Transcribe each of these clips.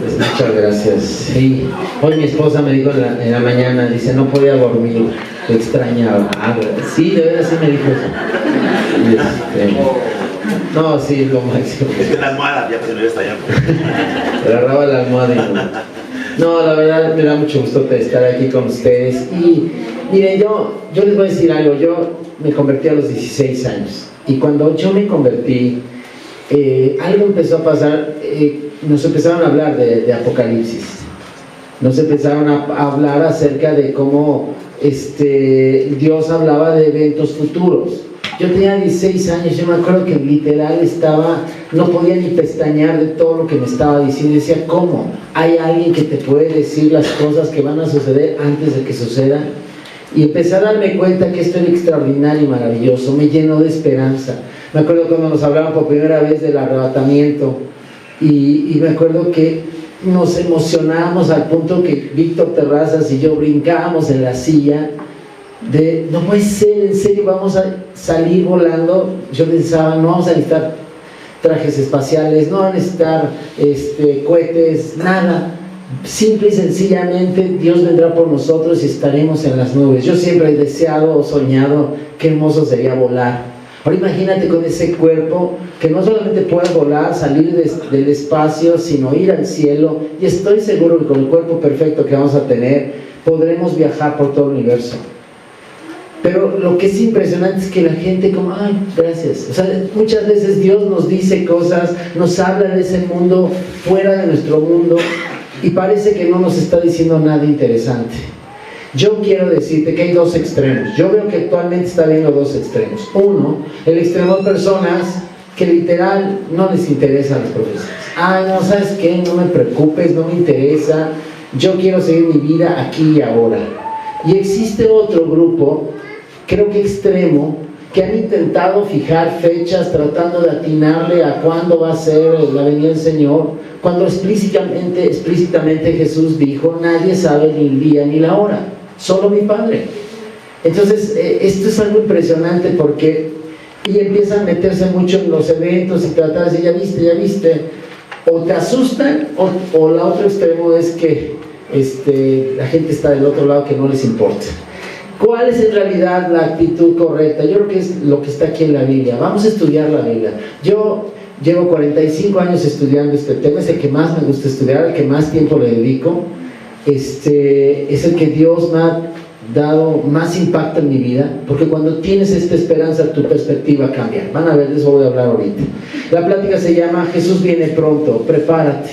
Pues muchas gracias. Sí, hoy mi esposa me dijo en la mañana, dice, no podía dormir, te extrañaba. Sí, de verdad sí me dijo eso. No, sí, lo máximo. Es que la almohada ya se me está allá. Agarraba la almohada y no, la verdad me da mucho gusto estar aquí con ustedes. Y miren, yo les voy a decir algo. Yo me convertí a los 16 años. Y cuando yo me convertí, algo empezó a pasar. Nos empezaron a hablar de Apocalipsis. Nos empezaron a hablar acerca de cómo Dios hablaba de eventos futuros. Yo tenía 16 años, yo me acuerdo que literal no podía ni pestañear de todo lo que me estaba diciendo. Decía, ¿cómo? ¿Hay alguien que te puede decir las cosas que van a suceder antes de que sucedan? Y empecé a darme cuenta que esto era extraordinario y maravilloso, me llenó de esperanza. Me acuerdo cuando nos hablaban por primera vez del arrebatamiento, y me acuerdo que nos emocionábamos al punto que Víctor Terrazas y yo brincábamos en la silla, no puede ser, en serio, vamos a salir volando. Yo pensaba, no vamos a necesitar trajes espaciales, no van a necesitar cohetes, nada. Simple y sencillamente Dios vendrá por nosotros y estaremos en las nubes. Yo siempre he deseado o soñado qué hermoso sería volar. Ahora imagínate con ese cuerpo que no solamente puede volar, salir del espacio, sino ir al cielo, y estoy seguro que con el cuerpo perfecto que vamos a tener podremos viajar por todo el universo. Pero lo que es impresionante es que la gente como, ay, gracias. O sea, muchas veces Dios nos dice cosas, nos habla de ese mundo fuera de nuestro mundo, y parece que no nos está diciendo nada interesante. Yo quiero decirte que hay dos extremos. Yo veo que actualmente está habiendo dos extremos. Uno, el extremo de personas que literal no les interesan las profecías. Ay, no, ¿sabes qué? No me preocupes, no me interesa. Yo quiero seguir mi vida aquí y ahora. Y existe otro grupo, creo que extremo, que han intentado fijar fechas tratando de atinarle a cuándo va a ser la venida del Señor, cuando explícitamente Jesús dijo, nadie sabe ni el día ni la hora, solo mi Padre. Entonces, esto es algo impresionante porque y empiezan a meterse mucho en los eventos y tratar de decir, ya viste, o te asustan, o la otro extremo es que la gente está del otro lado que no les importa. ¿Cuál es en realidad la actitud correcta? Yo creo que es lo que está aquí en la Biblia. Vamos a estudiar la Biblia. Yo llevo 45 años estudiando este tema, es el que más me gusta estudiar, el que más tiempo le dedico. Es el que Dios me ha dado más impacto en mi vida, porque cuando tienes esta esperanza, tu perspectiva cambia. Van a ver, de eso voy a hablar ahorita. La plática se llama Jesús viene pronto, prepárate.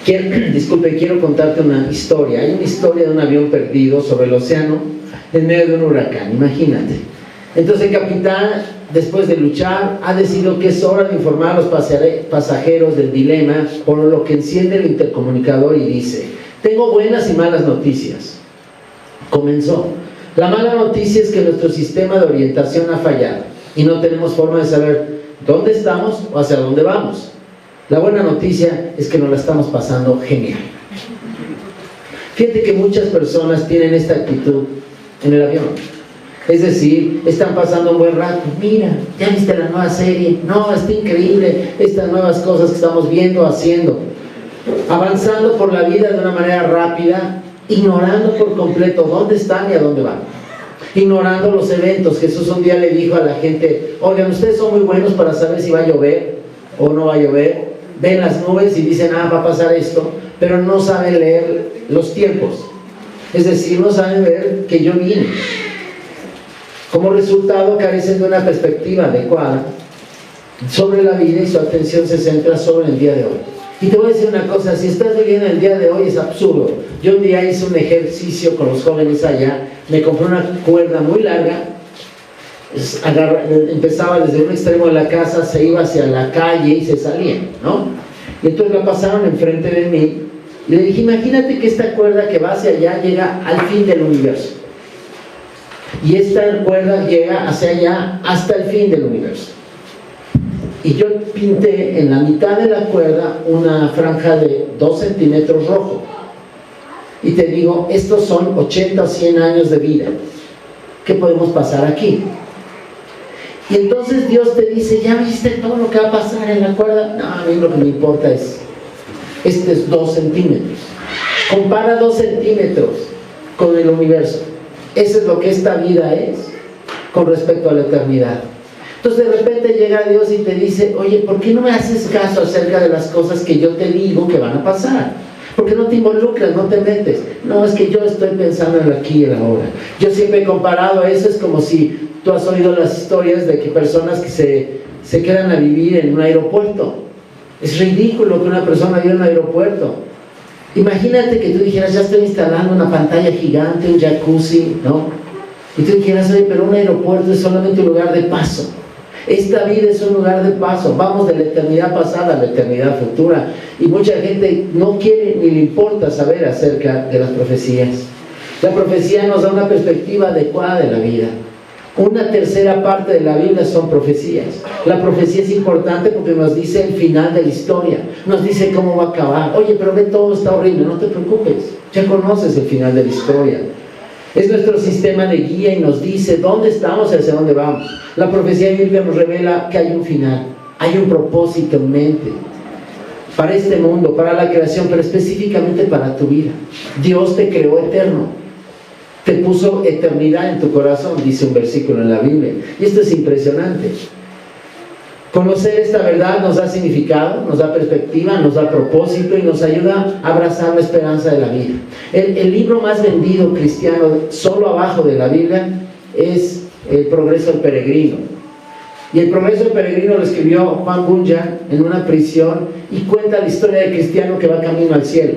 Quiero contarte una historia. Hay una historia de un avión perdido sobre el océano en medio de un huracán, imagínate. Entonces el capitán, después de luchar, ha decidido que es hora de informar a los pasajeros del dilema, por lo que enciende el intercomunicador y dice, tengo buenas y malas noticias. Comenzó. La mala noticia es que nuestro sistema de orientación ha fallado y no tenemos forma de saber dónde estamos o hacia dónde vamos. La buena noticia es que nos la estamos pasando genial. Fíjate que muchas personas tienen esta actitud en el avión. Es decir, están pasando un buen rato. Mira, ¿ya viste la nueva serie? No, está increíble estas nuevas cosas que estamos viendo, haciendo. Avanzando por la vida de una manera rápida, ignorando por completo dónde están y a dónde van. Ignorando los eventos. Jesús un día le dijo a la gente, oigan, ustedes son muy buenos para saber si va a llover o no va a llover. Ven las nubes y dicen, va a pasar esto, pero no saben leer los tiempos. Es decir, no saben ver que yo vine. Como resultado, carecen de una perspectiva adecuada sobre la vida y su atención se centra sobre el día de hoy. Y te voy a decir una cosa, si estás viviendo el día de hoy es absurdo. Yo un día hice un ejercicio con los jóvenes allá, me compré una cuerda muy larga, empezaba desde un extremo de la casa, se iba hacia la calle y se salía, ¿no? Y entonces la pasaron enfrente de mí y le dije, imagínate que esta cuerda que va hacia allá llega al fin del universo. Y esta cuerda llega hacia allá hasta el fin del universo. Y yo pinté en la mitad de la cuerda una franja de 2 centímetros rojo. Y te digo, estos son 80 o 100 años de vida. ¿Qué podemos pasar aquí? Y entonces Dios te dice, ¿ya viste todo lo que va a pasar en la cuerda? No, a mí lo que me importa es Este es 2 centímetros. Compara 2 centímetros con el universo. Eso es lo que esta vida es con respecto a la eternidad. Entonces de repente llega Dios y te dice, oye, ¿por qué no me haces caso acerca de las cosas que yo te digo que van a pasar? ¿Por qué no te involucras, no te metes? No, es que yo estoy pensando en el aquí y el ahora. Yo siempre he comparado eso, es como si tú has oído las historias de que personas que se quedan a vivir en un aeropuerto. Es ridículo que una persona viva en un aeropuerto. Imagínate que tú dijeras, ya estoy instalando una pantalla gigante, un jacuzzi, ¿no? Y tú dijeras, oye, pero un aeropuerto es solamente un lugar de paso. Esta vida es un lugar de paso. Vamos de la eternidad pasada a la eternidad futura. Y mucha gente no quiere ni le importa saber acerca de las profecías. La profecía nos da una perspectiva adecuada de la vida. Una tercera parte de la Biblia son profecías. La profecía es importante porque nos dice el final de la historia, nos dice cómo va a acabar. Oye, pero ve, todo está horrible, no te preocupes, ya conoces el final de la historia. Es nuestro sistema de guía y nos dice dónde estamos y hacia dónde vamos. La profecía bíblica nos revela que hay un final, hay un propósito en mente para este mundo, para la creación, pero específicamente para tu vida. Dios te creó eterno. Te puso eternidad en tu corazón, dice un versículo en la Biblia. Y esto es impresionante. Conocer esta verdad nos da significado, nos da perspectiva, nos da propósito y nos ayuda a abrazar la esperanza de la vida. El libro más vendido cristiano, solo abajo de la Biblia, es El Progreso del Peregrino. Y El Progreso del Peregrino lo escribió Juan Bunyan en una prisión y cuenta la historia del cristiano que va camino al cielo.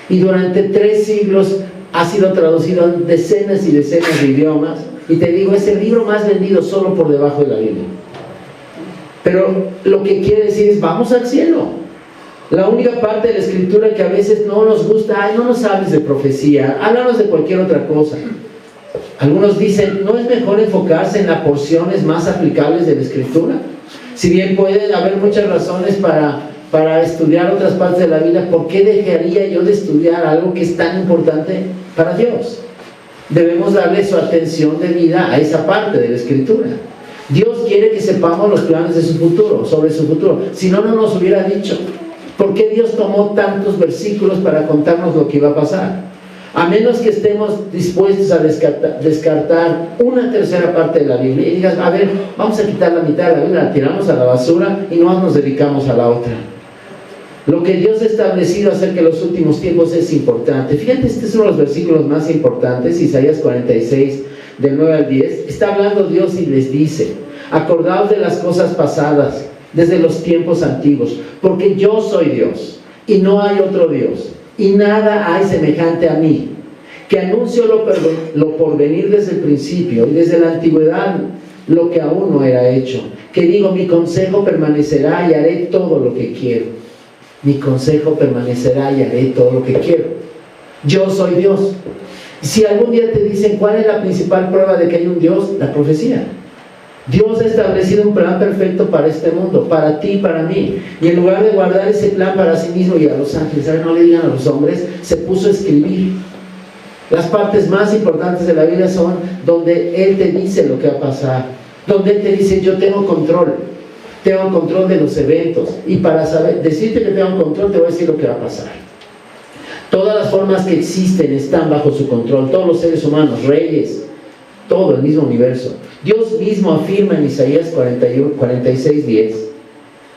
Y durante 3 siglos ha sido traducido en decenas y decenas de idiomas. Y te digo, es el libro más vendido solo por debajo de la Biblia. Pero lo que quiere decir es, vamos al cielo. La única parte de la Escritura que a veces no nos gusta, ay, no nos hables de profecía, háblanos de cualquier otra cosa. Algunos dicen, ¿no es mejor enfocarse en las porciones más aplicables de la Escritura? Si bien puede haber muchas razones para estudiar otras partes de la vida, ¿por qué dejaría yo de estudiar algo que es tan importante para Dios? Debemos darle su atención debida a esa parte de la Escritura. Dios quiere que sepamos los planes de su futuro, sobre su futuro. Si no, no nos hubiera dicho. ¿Por qué Dios tomó tantos versículos para contarnos lo que iba a pasar? A menos que estemos dispuestos a descartar una tercera parte de la Biblia y digas, a ver, vamos a quitar la mitad de la Biblia, la tiramos a la basura y no nos dedicamos a la otra. Lo que Dios ha establecido acerca de los últimos tiempos es importante. Fíjate, este es uno de los versículos más importantes, Isaías 46, del 9 al 10. Está hablando Dios y les dice, acordaos de las cosas pasadas, desde los tiempos antiguos, porque yo soy Dios, y no hay otro Dios, y nada hay semejante a mí, que anuncio lo por venir desde el principio, y desde la antigüedad lo que aún no era hecho, que digo, mi consejo permanecerá y haré todo lo que quiero. Mi consejo permanecerá y haré todo lo que quiero. Yo soy Dios. Si algún día te dicen cuál es la principal prueba de que hay un Dios, la profecía. Dios ha establecido un plan perfecto para este mundo, para ti y para mí. Y en lugar de guardar ese plan para sí mismo y a los ángeles, ¿sabes? No le digan a los hombres, se puso a escribir. Las partes más importantes de la vida son donde Él te dice lo que va a pasar, donde Él te dice, yo tengo control de los eventos. Y para decirte que tengo control, te voy a decir lo que va a pasar. Todas las formas que existen están bajo su control, todos los seres humanos, reyes, todo el mismo universo. Dios mismo afirma en Isaías 46, 10,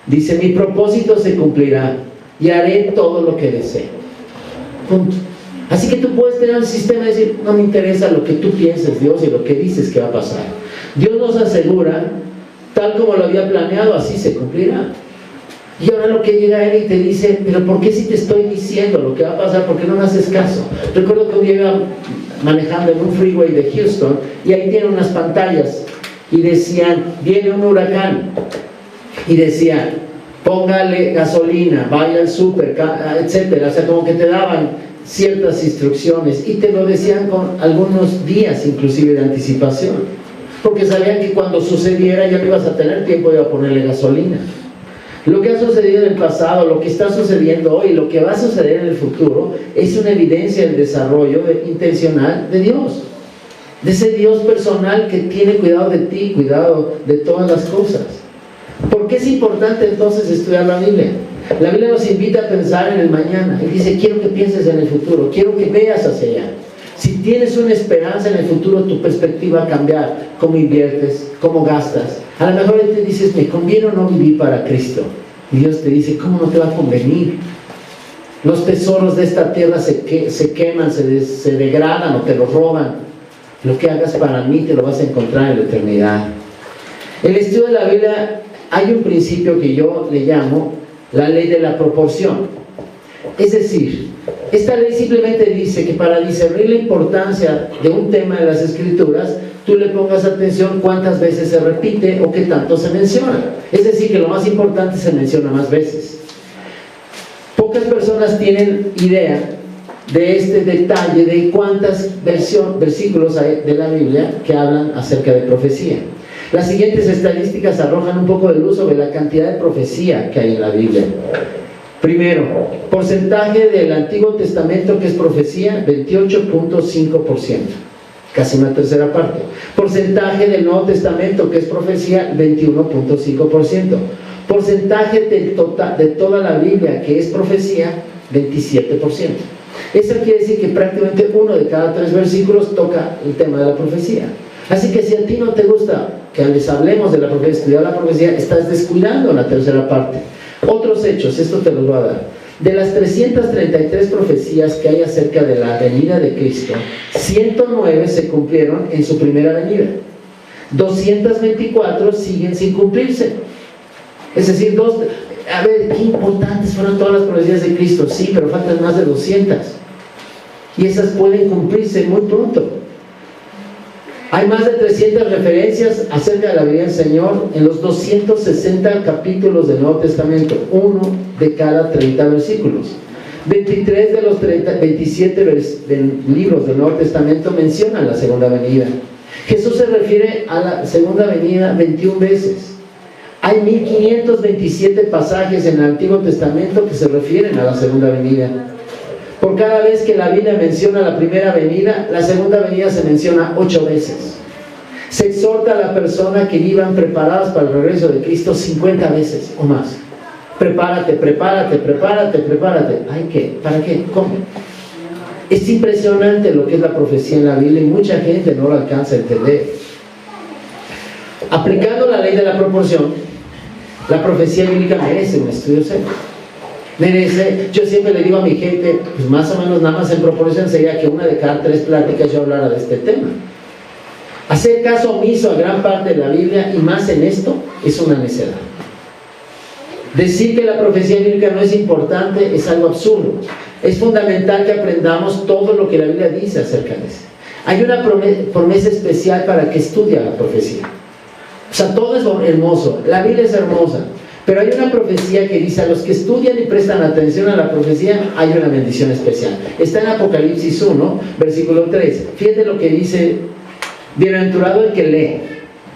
dice, mi propósito se cumplirá y haré todo lo que deseo. Punto. Así que tú puedes tener un sistema de decir, no me interesa lo que tú pienses, Dios, y lo que dices que va a pasar. Dios nos asegura, tal como lo había planeado, así se cumplirá. Y ahora lo que llega Él y te dice, pero ¿por qué si te estoy diciendo lo que va a pasar? ¿Por qué no me haces caso? Recuerdo que un día iba manejando en un freeway de Houston y ahí tienen unas pantallas y decían, viene un huracán, y decían, póngale gasolina, vaya al súper, etcétera. O sea, como que te daban ciertas instrucciones y te lo decían con algunos días inclusive de anticipación, porque sabían que cuando sucediera ya no ibas a tener tiempo de ponerle gasolina. Lo que ha sucedido en el pasado, lo que está sucediendo hoy, lo que va a suceder en el futuro, es una evidencia del desarrollo intencional de Dios, de ese Dios personal que tiene cuidado de ti, cuidado de todas las cosas. ¿Por qué es importante entonces estudiar la Biblia? La Biblia nos invita a pensar en el mañana. Y dice, quiero que pienses en el futuro, quiero que veas hacia allá. Si tienes una esperanza en el futuro, tu perspectiva va a cambiar. Cómo inviertes, cómo gastas. A lo mejor te dices, ¿me conviene o no vivir para Cristo? Y Dios te dice, ¿cómo no te va a convenir? Los tesoros de esta tierra se queman, se degradan o te los roban. Lo que hagas para mí te lo vas a encontrar en la eternidad. En el estudio de la Biblia hay un principio que yo le llamo la ley de la proporción. Es decir, esta ley simplemente dice que para discernir la importancia de un tema de las Escrituras, tú le pongas atención cuántas veces se repite o qué tanto se menciona. Es decir, que lo más importante se menciona más veces. Pocas personas tienen idea de este detalle de cuántas versículos hay de la Biblia que hablan acerca de profecía. Las siguientes estadísticas arrojan un poco de luz sobre la cantidad de profecía que hay en la Biblia. Primero, porcentaje del Antiguo Testamento que es profecía, 28.5%, casi una tercera parte. Porcentaje del Nuevo Testamento que es profecía, 21.5%. Porcentaje de toda la Biblia que es profecía, 27%. Eso quiere decir que prácticamente 1 de cada 3 versículos toca el tema de la profecía. Así que si a ti no te gusta que les hablemos de la profecía, estudiar la profecía, estás descuidando la tercera parte. Otros hechos, esto te los voy a dar. De las 333 profecías que hay acerca de la venida de Cristo, 109 se cumplieron en su primera venida. 224 siguen sin cumplirse. Es decir, a ver, qué importantes fueron todas las profecías de Cristo. Sí, pero faltan más de 200. Y esas pueden cumplirse muy pronto. Hay más de 300 referencias acerca de la venida del Señor en los 260 capítulos del Nuevo Testamento, 1 de cada 30 versículos. 23 de los 27 libros del Nuevo Testamento mencionan la segunda venida. Jesús se refiere a la segunda venida 21 veces. Hay 1527 pasajes en el Antiguo Testamento que se refieren a la segunda venida. Por cada vez que la Biblia menciona la primera venida, la segunda venida se menciona 8 veces. Se exhorta a la persona que vivan preparadas para el regreso de Cristo 50 veces o más. Prepárate, prepárate, prepárate, prepárate. ¿Ay qué? ¿Para qué? ¿Cómo? Es impresionante lo que es la profecía en la Biblia y mucha gente no lo alcanza a entender. Aplicando la ley de la proporción, la profecía bíblica merece un estudio serio. Merece, yo siempre le digo a mi gente, pues más o menos nada más en proporción sería que 1 de cada 3 pláticas yo hablara de este tema. Hacer caso omiso a gran parte de la Biblia y más en esto es una necedad. Decir que la profecía bíblica no es importante es algo absurdo. Es fundamental que aprendamos todo lo que la Biblia dice acerca de eso. Hay una promesa especial para que estudie la profecía. O sea, todo es hermoso, la Biblia es hermosa, pero hay una profecía que dice a los que estudian y prestan atención a la profecía, hay una bendición especial. Está en Apocalipsis 1, versículo 3. Fíjate lo que dice: bienaventurado el que lee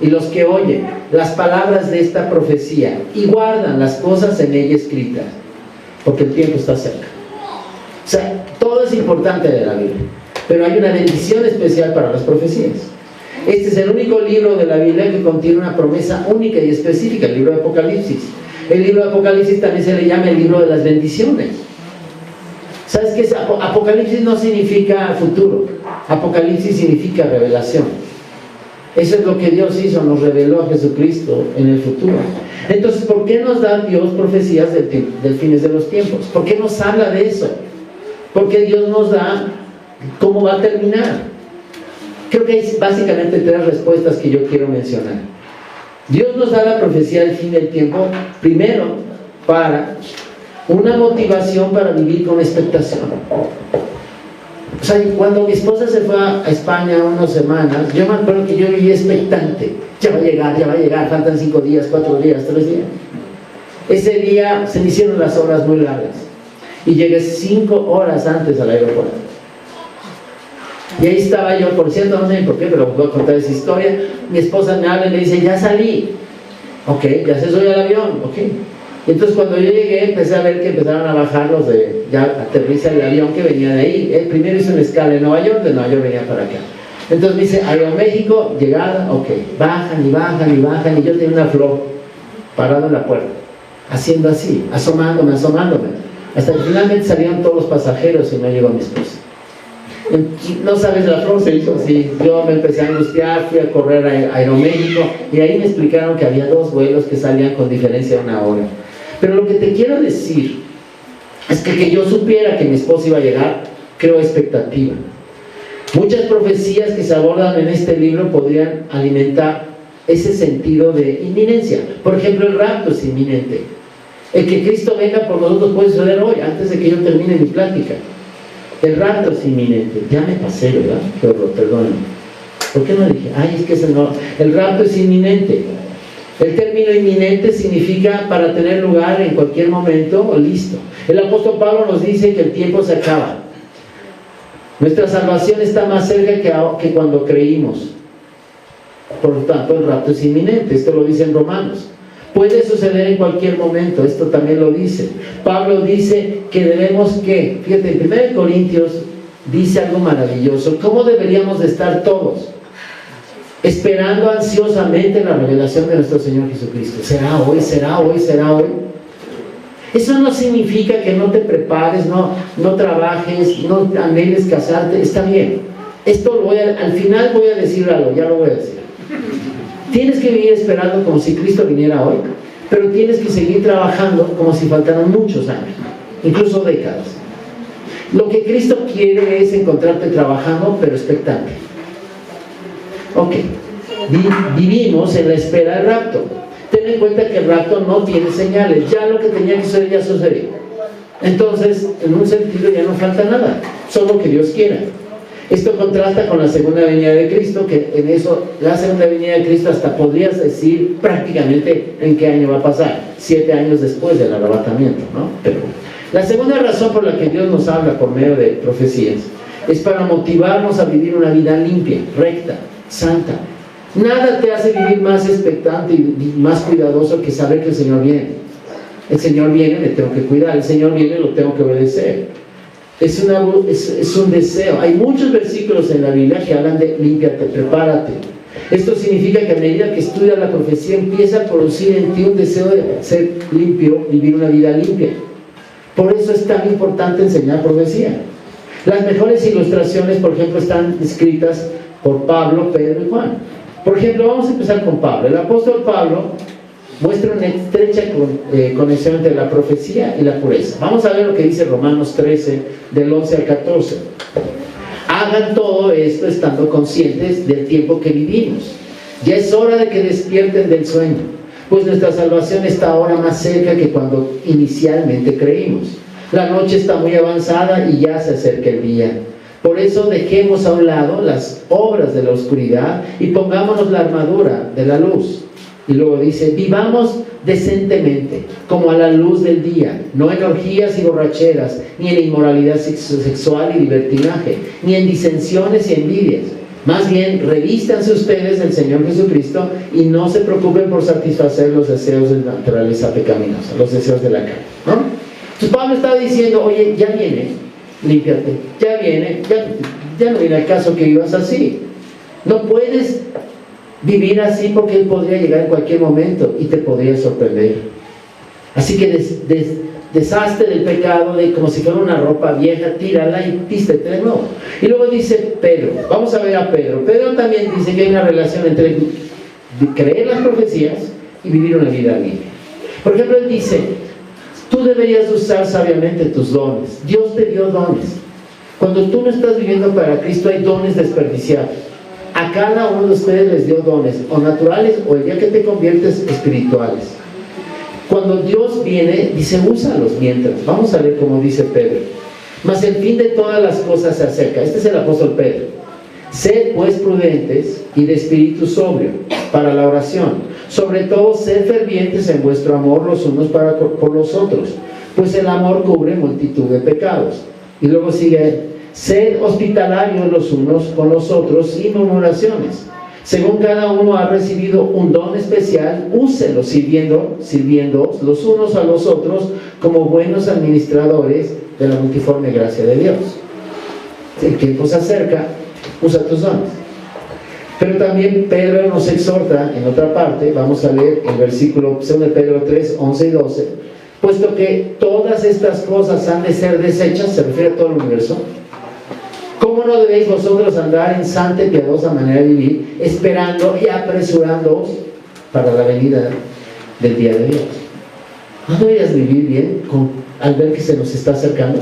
y los que oyen las palabras de esta profecía y guardan las cosas en ella escritas, porque el tiempo está cerca. O sea, todo es importante de la Biblia, pero hay una bendición especial para las profecías. Este es el único libro de la Biblia que contiene una promesa única y específica, el libro de Apocalipsis. El libro de Apocalipsis también se le llama el libro de las bendiciones. ¿Sabes qué? Apocalipsis no significa futuro, Apocalipsis significa revelación. Eso es lo que Dios hizo, nos reveló a Jesucristo en el futuro. Entonces, ¿por qué nos da Dios profecías del fines de los tiempos? ¿Por qué nos habla de eso? Porque Dios nos da cómo va a terminar. Creo que hay básicamente 3 respuestas que yo quiero mencionar. Dios nos da la profecía del fin del tiempo, primero, para una motivación para vivir con expectación. O sea, cuando mi esposa se fue a España unas semanas, yo me acuerdo que yo vivía expectante. Ya va a llegar, faltan 5 días, 4 días, 3 días. Ese día se me hicieron las horas muy largas y llegué 5 horas antes al aeropuerto. Y ahí estaba yo, por cierto, no sé por qué, pero voy a contar esa historia. Mi esposa me habla y me dice: ya salí. Ok, ya se subió al avión, ok. Y entonces cuando yo llegué, empecé a ver que empezaron a bajar los de, ya aterriza el avión que venía de ahí. Él primero hizo una escala en Nueva York, de Nueva York venía para acá. Entonces me dice: Aeroméxico, llegada, ok. Bajan y bajan y bajan, y yo tenía una flor parada en la puerta. haciendo así, asomándome, hasta que finalmente salieron todos los pasajeros y no llegó mi esposa. No sabes, la flor se hizo así. Yo me empecé a angustiar, fui a correr a Aeroméxico y ahí me explicaron que había 2 vuelos que salían con diferencia de 1 hora. Pero lo que te quiero decir es que yo supiera que mi esposa iba a llegar, creo expectativa. Muchas profecías que se abordan en este libro podrían alimentar ese sentido de inminencia. Por ejemplo, el rapto es inminente. El que Cristo venga por nosotros puede suceder hoy, antes de que yo termine mi plática. El rapto es inminente. Ya me pasé, ¿verdad? Pero perdónenme. ¿Por qué no dije? Ay, es que ese no. El rapto es inminente. El término inminente significa para tener lugar en cualquier momento o listo. El apóstol Pablo nos dice que el tiempo se acaba. Nuestra salvación está más cerca que cuando creímos. Por lo tanto, el rapto es inminente. Esto lo dice en Romanos. Puede suceder en cualquier momento. Esto también lo dice. Pablo dice que debemos que, fíjate, en 1 Corintios dice algo maravilloso. ¿Cómo deberíamos de estar todos? Esperando ansiosamente la revelación de nuestro Señor Jesucristo. ¿Será hoy? ¿Será hoy? ¿Será hoy? Eso no significa que no te prepares, no trabajes, no anheles casarte. Está bien. Esto al final voy a decir algo, ya lo voy a decir. Tienes que vivir esperando como si Cristo viniera hoy, pero tienes que seguir trabajando como si faltaran muchos años, incluso décadas. Lo que Cristo quiere es encontrarte trabajando, pero expectante. Ok, vivimos en la espera del rapto. Ten en cuenta que el rapto no tiene señales. Ya lo que tenía que suceder ya sucedió. Entonces, en un sentido ya no falta nada, solo que Dios quiera. Esto contrasta con la segunda venida de Cristo, que en eso, la segunda venida de Cristo hasta podrías decir prácticamente en qué año va a pasar, 7 años después del arrebatamiento, ¿no? Pero la segunda razón por la que Dios nos habla por medio de profecías es para motivarnos a vivir una vida limpia, recta, santa. Nada te hace vivir más expectante y más cuidadoso que saber que el Señor viene. El Señor viene, le tengo que cuidar. El Señor viene, lo tengo que obedecer. Es un deseo. Hay muchos versículos en la Biblia que hablan de límpiate, prepárate. Esto significa que a medida que estudias la profecía empieza a producir en ti un deseo de ser limpio, vivir una vida limpia. Por eso es tan importante enseñar profecía. Las mejores ilustraciones, por ejemplo, están escritas por Pablo, Pedro y Juan. Por ejemplo, vamos a empezar con Pablo. El apóstol Pablo muestra una estrecha conexión entre la profecía y la pureza. Vamos a ver lo que dice Romanos 13, del 11 al 14. Hagan todo esto estando conscientes del tiempo que vivimos. Ya es hora de que despierten del sueño, pues nuestra salvación está ahora más cerca que cuando inicialmente creímos. La noche está muy avanzada y ya se acerca el día. Por eso dejemos a un lado las obras de la oscuridad y pongámonos la armadura de la luz. Y luego dice, vivamos decentemente, como a la luz del día, no en orgías y borracheras, ni en inmoralidad sexual y libertinaje, ni en disensiones y envidias. Más bien, revístanse ustedes del Señor Jesucristo y no se preocupen por satisfacer los deseos de la naturaleza pecaminosa, los deseos de la carne, ¿no? Entonces Pablo estaba diciendo, oye, ya viene, límpiate, ya viene, ya no viene al caso que vivas así. No puedes vivir así porque Él podría llegar en cualquier momento y te podría sorprender. Así que deshazte del pecado como si fuera una ropa vieja, tírala y vístete de nuevo. Y luego dice Pedro, vamos a ver a Pedro. Pedro también dice que hay una relación entre creer las profecías y vivir una vida libre. Por ejemplo, él dice, tú deberías usar sabiamente tus dones. Dios te dio dones. Cuando tú no estás viviendo para Cristo, hay dones desperdiciados. A cada uno de ustedes les dio dones, o naturales, o el día que te conviertes, espirituales. Cuando Dios viene, dice, úsalos mientras. Vamos a ver cómo dice Pedro. Mas el fin de todas las cosas se acerca. Este es el apóstol Pedro. Sed pues prudentes y de espíritu sobrio para la oración. Sobre todo, sed fervientes en vuestro amor los unos por los otros, pues el amor cubre multitud de pecados. Y luego sigue, sed hospitalarios los unos con los otros sin murmuraciones. Según cada uno ha recibido un don especial, úselo sirviendo los unos a los otros como buenos administradores de la multiforme gracia de Dios. El tiempo se acerca, usa tus dones. Pero también Pedro nos exhorta en otra parte, vamos a leer el versículo 2 de Pedro 3, 11 y 12, puesto que todas estas cosas han de ser deshechas, se refiere a todo el universo. ¿Cómo no debéis vosotros andar en santa y piadosa manera de vivir, esperando y apresurándoos para la venida del día de Dios? ¿No deberías vivir bien al ver que se nos está acercando?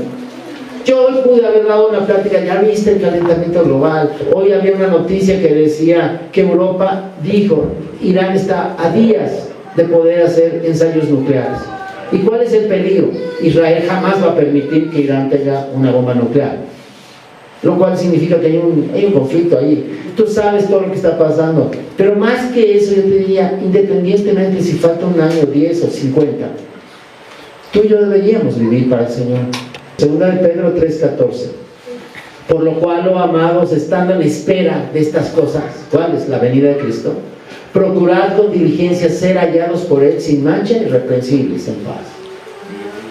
Yo hoy pude haber dado una plática, ya viste el calentamiento global. Hoy había una noticia que decía que Europa dijo, Irán está a días de poder hacer ensayos nucleares. ¿Y cuál es el peligro? Israel jamás va a permitir que Irán tenga una bomba nuclear, lo cual significa que hay un conflicto ahí. Tú sabes todo lo que está pasando, pero más que eso yo te diría, independientemente si falta un año, 10 o 50, tú y yo deberíamos vivir para el Señor. Segunda de Pedro 3:14, por lo cual, oh amados, estando en espera de estas cosas, ¿cuál es? La venida de Cristo, procurad con diligencia ser hallados por Él sin mancha, irreprensibles, en paz.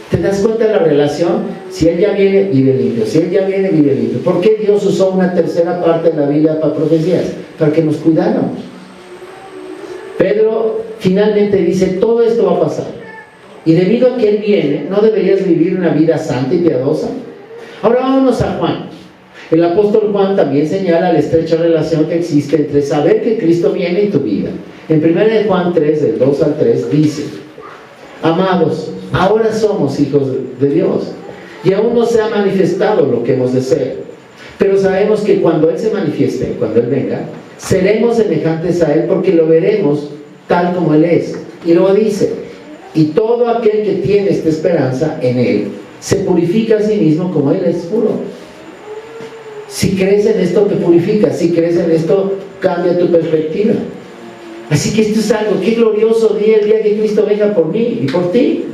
¿Te das cuenta de la relación? Si Él ya viene, vive limpio. Si Él ya viene, vive limpio. ¿Por qué Dios usó una tercera parte de la Biblia para profecías? Para que nos cuidáramos. Pedro finalmente dice, todo esto va a pasar. Y debido a que Él viene, ¿no deberías vivir una vida santa y piadosa? Ahora vámonos a Juan. El apóstol Juan también señala la estrecha relación que existe entre saber que Cristo viene y tu vida. En 1 de Juan 3, del 2 al 3, dice, amados, ahora somos hijos de Dios, y aún no se ha manifestado lo que hemos de ser. Pero sabemos que cuando Él se manifieste, cuando Él venga, seremos semejantes a Él porque lo veremos tal como Él es. Y luego dice, y todo aquel que tiene esta esperanza en Él, se purifica a sí mismo como Él es puro. Si crees en esto, te purificas. Si crees en esto, cambia tu perspectiva. Así que esto es algo, qué glorioso día, el día que Cristo venga por mí y por ti.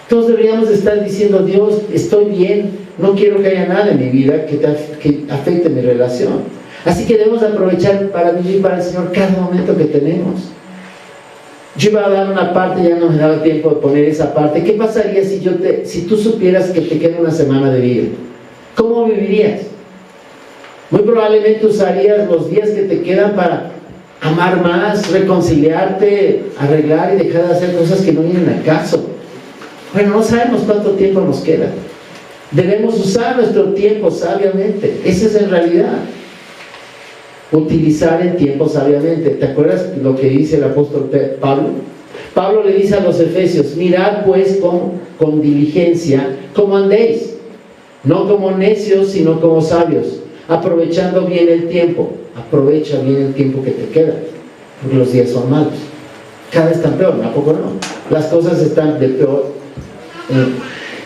Todos deberíamos estar diciendo, Dios, estoy bien, no quiero que haya nada en mi vida que afecte mi relación. Así que debemos aprovechar para vivir para el Señor cada momento que tenemos. Yo iba a dar una parte, ya no me daba tiempo de poner esa parte. ¿Qué pasaría si tú supieras que te queda una semana de vida? ¿Cómo vivirías? Muy probablemente usarías los días que te quedan para amar más, reconciliarte, arreglar y dejar de hacer cosas que no vienen al caso. Bueno, no sabemos cuánto tiempo nos queda. Debemos usar nuestro tiempo sabiamente. Esa es en realidad. Utilizar el tiempo sabiamente. ¿Te acuerdas lo que dice el apóstol Pablo? Pablo le dice a los efesios, mirad pues con diligencia cómo andéis, no como necios, sino como sabios, aprovechando bien el tiempo. Aprovecha bien el tiempo que te queda, porque los días son malos. Cada vez están peor, ¿a poco no? Las cosas están de peor.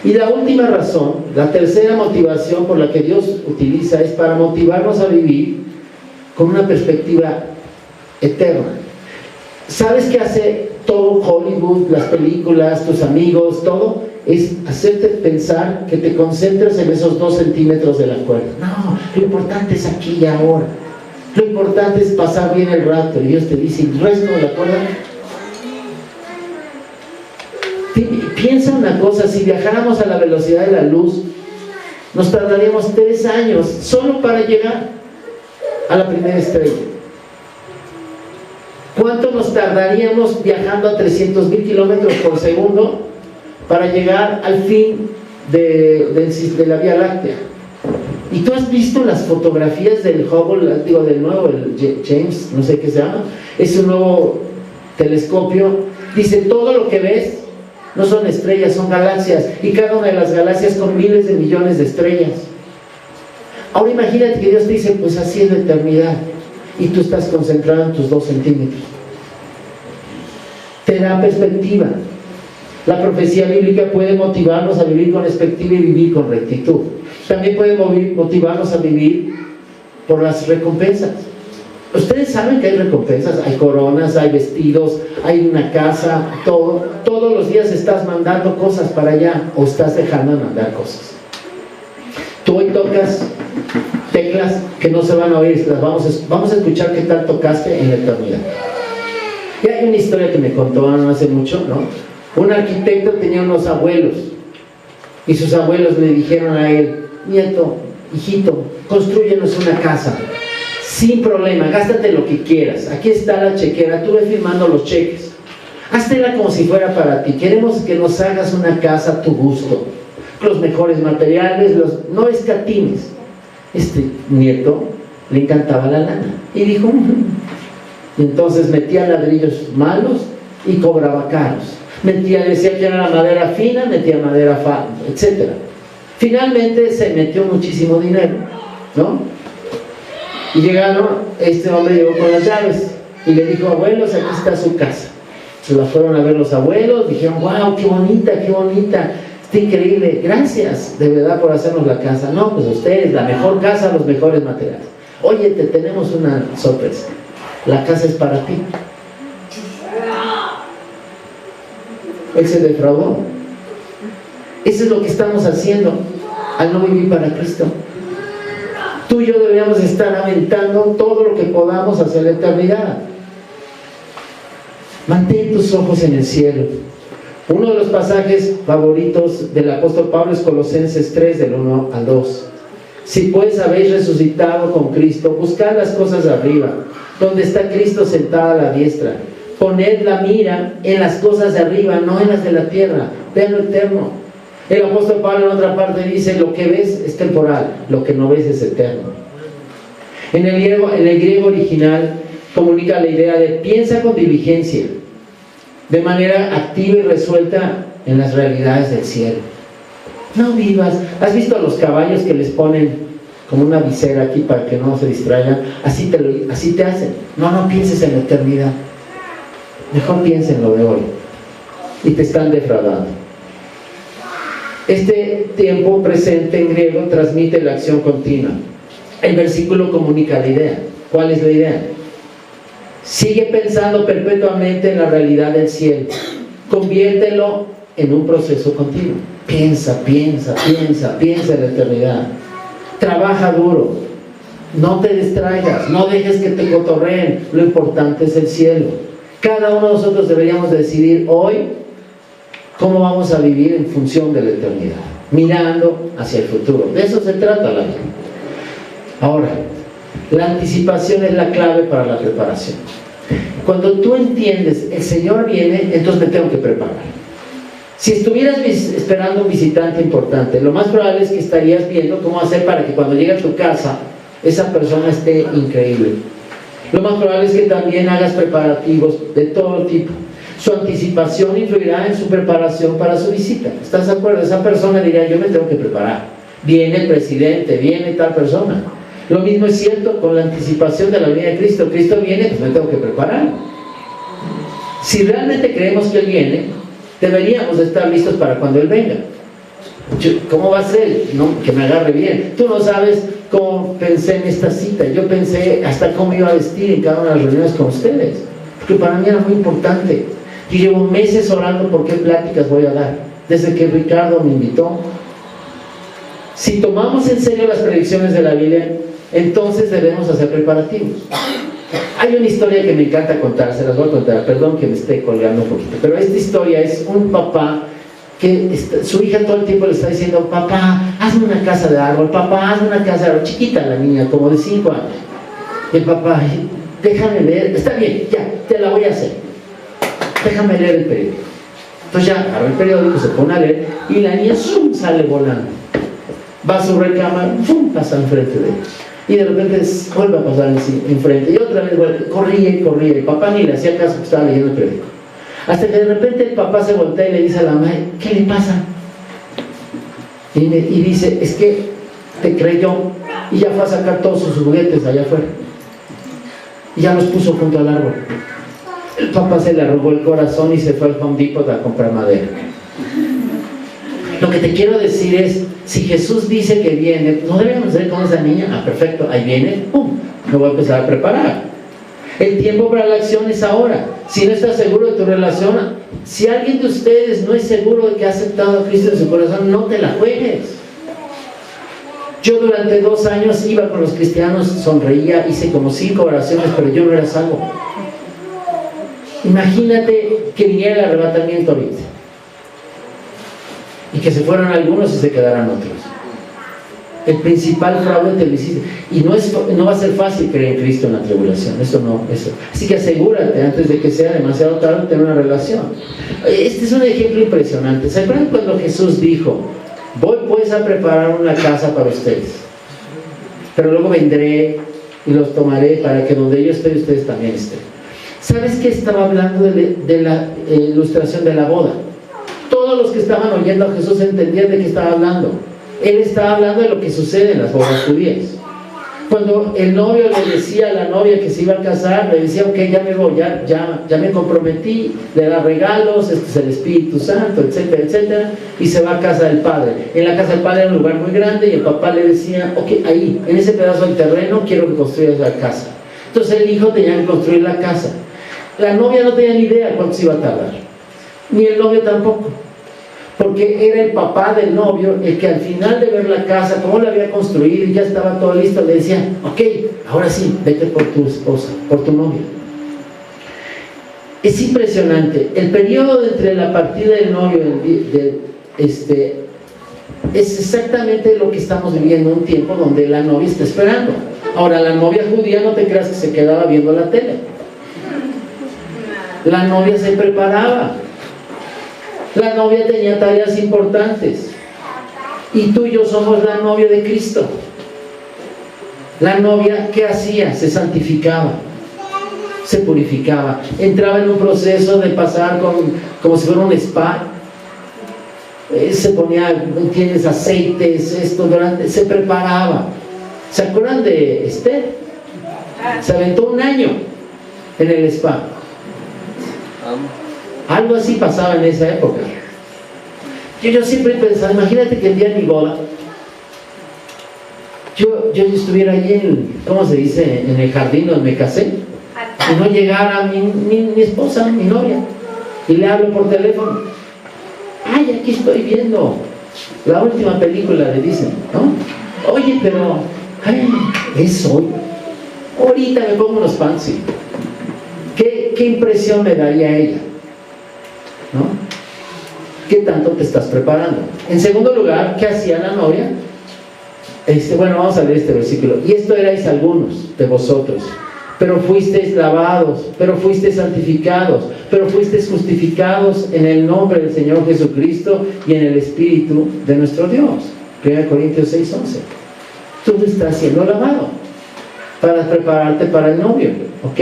Y la última razón, la tercera motivación por la que Dios utiliza es para motivarnos a vivir con una perspectiva eterna. ¿Sabes qué hace todo Hollywood, las películas, tus amigos, todo? Es hacerte pensar que te concentres en esos 2 centímetros de la cuerda. No, lo importante es aquí y ahora. Lo importante es pasar bien el rato. Y Dios te dice, ¿el resto de la cuerda? Piensa una cosa, si viajáramos a la velocidad de la luz, nos tardaríamos 3 años solo para llegar a la primera estrella. ¿Cuánto nos tardaríamos viajando a 300,000 kilómetros por segundo para llegar al fin de la Vía Láctea? ¿Y tú has visto las fotografías del Hubble, digo, del nuevo, el James, no sé qué se llama? Es un nuevo telescopio. Dice, todo lo que ves no son estrellas, son galaxias, y cada una de las galaxias con miles de millones de estrellas. Ahora imagínate que Dios te dice, pues así es la eternidad, y tú estás concentrado en tus 2 centímetros. Te da perspectiva. La profecía bíblica puede motivarnos a vivir con perspectiva y vivir con rectitud. También puede motivarnos a vivir por las recompensas. Ustedes saben que hay recompensas, hay coronas, hay vestidos, hay una casa, todo. Todos los días estás mandando cosas para allá o estás dejando de mandar cosas. Tú hoy tocas teclas que no se van a oír, vamos a escuchar qué tal tocaste en la eternidad. Y hay una historia que me contó no hace mucho, ¿no? Un arquitecto tenía unos abuelos y sus abuelos le dijeron a él, nieto, hijito, construyenos una casa. sin problema, gástate lo que quieras. Aquí está la chequera, tú ve firmando los cheques. Háztela como si fuera para ti. Queremos que nos hagas una casa a tu gusto, los mejores materiales, no escatimes. Este nieto le encantaba la lana y dijo, y entonces metía ladrillos malos y cobraba caros. Decía que era la madera fina, metía madera etc. Finalmente se metió muchísimo dinero, ¿no? Y llegaron, este hombre llegó con las llaves y le dijo, abuelos, aquí está su casa. Se la fueron a ver los abuelos, dijeron, wow, qué bonita, está increíble, gracias de verdad por hacernos la casa. No, pues ustedes, la mejor casa, los mejores materiales. Oye, te tenemos una sorpresa, la casa es para ti. Él se defraudó. Eso es lo que estamos haciendo al no vivir para Cristo. Tú y yo deberíamos estar aventando todo lo que podamos hacia la eternidad. Mantén tus ojos en el cielo. Uno de los pasajes favoritos del apóstol Pablo es Colosenses 3, del 1 al 2. Si pues habéis resucitado con Cristo, buscad las cosas de arriba, donde está Cristo sentado a la diestra. Poned la mira en las cosas de arriba, no en las de la tierra. Vean lo eterno. El apóstol Pablo en otra parte dice, lo que ves es temporal, lo que no ves es eterno. En el griego original comunica la idea de piensa con diligencia, de manera activa y resuelta en las realidades del cielo. No vivas. ¿Has visto a los caballos que les ponen como una visera aquí para que no se distraigan? Así te hacen. No pienses en la eternidad. Mejor piensa en lo de hoy. Y te están defraudando. Este tiempo presente en griego transmite la acción continua. El versículo comunica la idea. ¿Cuál es la idea? Sigue pensando perpetuamente en la realidad del cielo. Conviértelo en un proceso continuo. Piensa en la eternidad. Trabaja duro. No te distraigas. No dejes que te cotorreen. Lo importante es el cielo. Cada uno de nosotros deberíamos decidir hoy cómo vamos a vivir en función de la eternidad, mirando hacia el futuro. De eso se trata la vida. Ahora, la anticipación es la clave para la preparación. Cuando tú entiendes, el Señor viene, entonces me tengo que preparar. Si estuvieras esperando un visitante importante, lo más probable es que estarías viendo cómo hacer para que cuando llegue a tu casa, esa persona esté increíble. Lo más probable es que también hagas preparativos de todo tipo. Su anticipación influirá en su preparación para su visita. ¿Estás de acuerdo? Esa persona dirá, yo me tengo que preparar. Viene el presidente, viene tal persona. Lo mismo es cierto con la anticipación de la venida de Cristo. Cristo viene, pues me tengo que preparar. Si realmente creemos que Él viene, deberíamos estar listos para cuando Él venga. ¿Cómo va a ser? No, que me agarre bien. Tú no sabes cómo pensé en esta cita. Yo pensé hasta cómo iba a vestir en cada una de las reuniones con ustedes, porque para mí era muy importante. Yo llevo meses orando por qué pláticas voy a dar, desde que Ricardo me invitó. Si tomamos en serio las predicciones de la Biblia, entonces debemos hacer preparativos. Hay una historia que me encanta contar, se las voy a contar, perdón que me esté colgando un poquito, pero esta historia es un papá que su hija todo el tiempo le está diciendo, papá, hazme una casa de árbol, papá, hazme una casa de árbol, chiquita la niña, como de 5 años. Y el papá, déjame leer, está bien, ya, te la voy a hacer, déjame leer el periódico. Entonces ya agarra el periódico, se pone a leer, y la niña ¡zum!, sale volando, va a su recámara, ¡fum!, pasa enfrente de él, y de repente vuelve a pasar enfrente, y otra vez corría y corría, el papá ni le hacía caso que estaba leyendo el periódico. Hasta que de repente el papá se voltea y le dice a la madre, ¿qué le pasa? Y dice, es que te creyó y ya fue a sacar todos sus juguetes allá afuera y ya los puso junto al árbol. El papá se le arrugó el corazón y se fue al Home Depot a comprar madera. Lo que te quiero decir es, si Jesús dice que viene, ¿no deberíamos ser como esa niña? Ah, perfecto, ahí viene, ¡pum!, me voy a empezar a preparar. El tiempo para la acción es ahora. Si no estás seguro de tu relación, si alguien de ustedes no es seguro de que ha aceptado a Cristo en su corazón, no te la juegues. Yo durante 2 años iba con los cristianos, sonreía, hice como 5 oraciones, pero yo no era salvo. Imagínate que viniera el arrebatamiento ahorita y que se fueran algunos y se quedaran otros. El principal fraude te lo hiciste. Y no va a ser fácil creer en Cristo en la tribulación. Eso. Así que asegúrate, antes de que sea demasiado tarde, de tener una relación. Este es un ejemplo impresionante. ¿Se acuerdan cuando Jesús dijo: voy pues a preparar una casa para ustedes, pero luego vendré y los tomaré para que donde yo estoy, ustedes también estén? ¿Sabes qué estaba hablando de la ilustración de la boda? Todos los que estaban oyendo a Jesús entendían de qué estaba hablando. Él estaba hablando de lo que sucede en las bodas judías. Cuando el novio le decía a la novia que se iba a casar, le decía: ok, ya me voy, ya me comprometí, le da regalos, este es el Espíritu Santo, etcétera, etcétera, y se va a casa del padre. En la casa del padre era un lugar muy grande y el papá le decía: ok, ahí, en ese pedazo del terreno quiero que construyas la casa. Entonces el hijo tenía que construir la casa. La novia no tenía ni idea cuánto se iba a tardar, ni el novio tampoco, porque era el papá del novio el que al final de ver la casa, cómo la había construido y ya estaba todo listo, le decía: ok, ahora sí, vete por tu esposa, por tu novia. Es impresionante, el periodo entre la partida del novio es exactamente lo que estamos viviendo, un tiempo donde la novia está esperando. Ahora, la novia judía, no te creas que se quedaba viendo la tele. La novia se preparaba. La novia tenía tareas importantes. Y tú y yo somos la novia de Cristo. La novia, ¿qué hacía? Se santificaba, se purificaba, entraba en un proceso de pasar como si fuera un spa. Se ponía, ¿entiendes?, aceites, se preparaba. ¿Se acuerdan de Esther? Se aventó un año en el spa. Algo así pasaba en esa época. Yo siempre pensaba, imagínate que el día de mi boda yo estuviera allí ¿cómo se dice?, en el jardín donde me casé, y no llegara mi esposa, mi novia, y le hablo por teléfono: ay, aquí estoy viendo la última película de Disney, ¿no? Oye, pero es hoy, ahorita me pongo unos pants. ¿Qué impresión me daría a ella? ¿No? ¿Qué tanto te estás preparando? En segundo lugar, ¿qué hacía la novia? Bueno, vamos a leer este versículo. Y esto erais algunos de vosotros, pero fuisteis lavados, pero fuisteis santificados, pero fuisteis justificados en el nombre del Señor Jesucristo y en el Espíritu de nuestro Dios. 1 Corintios 6:11. Tú estás siendo lavado para prepararte para el novio, ¿ok?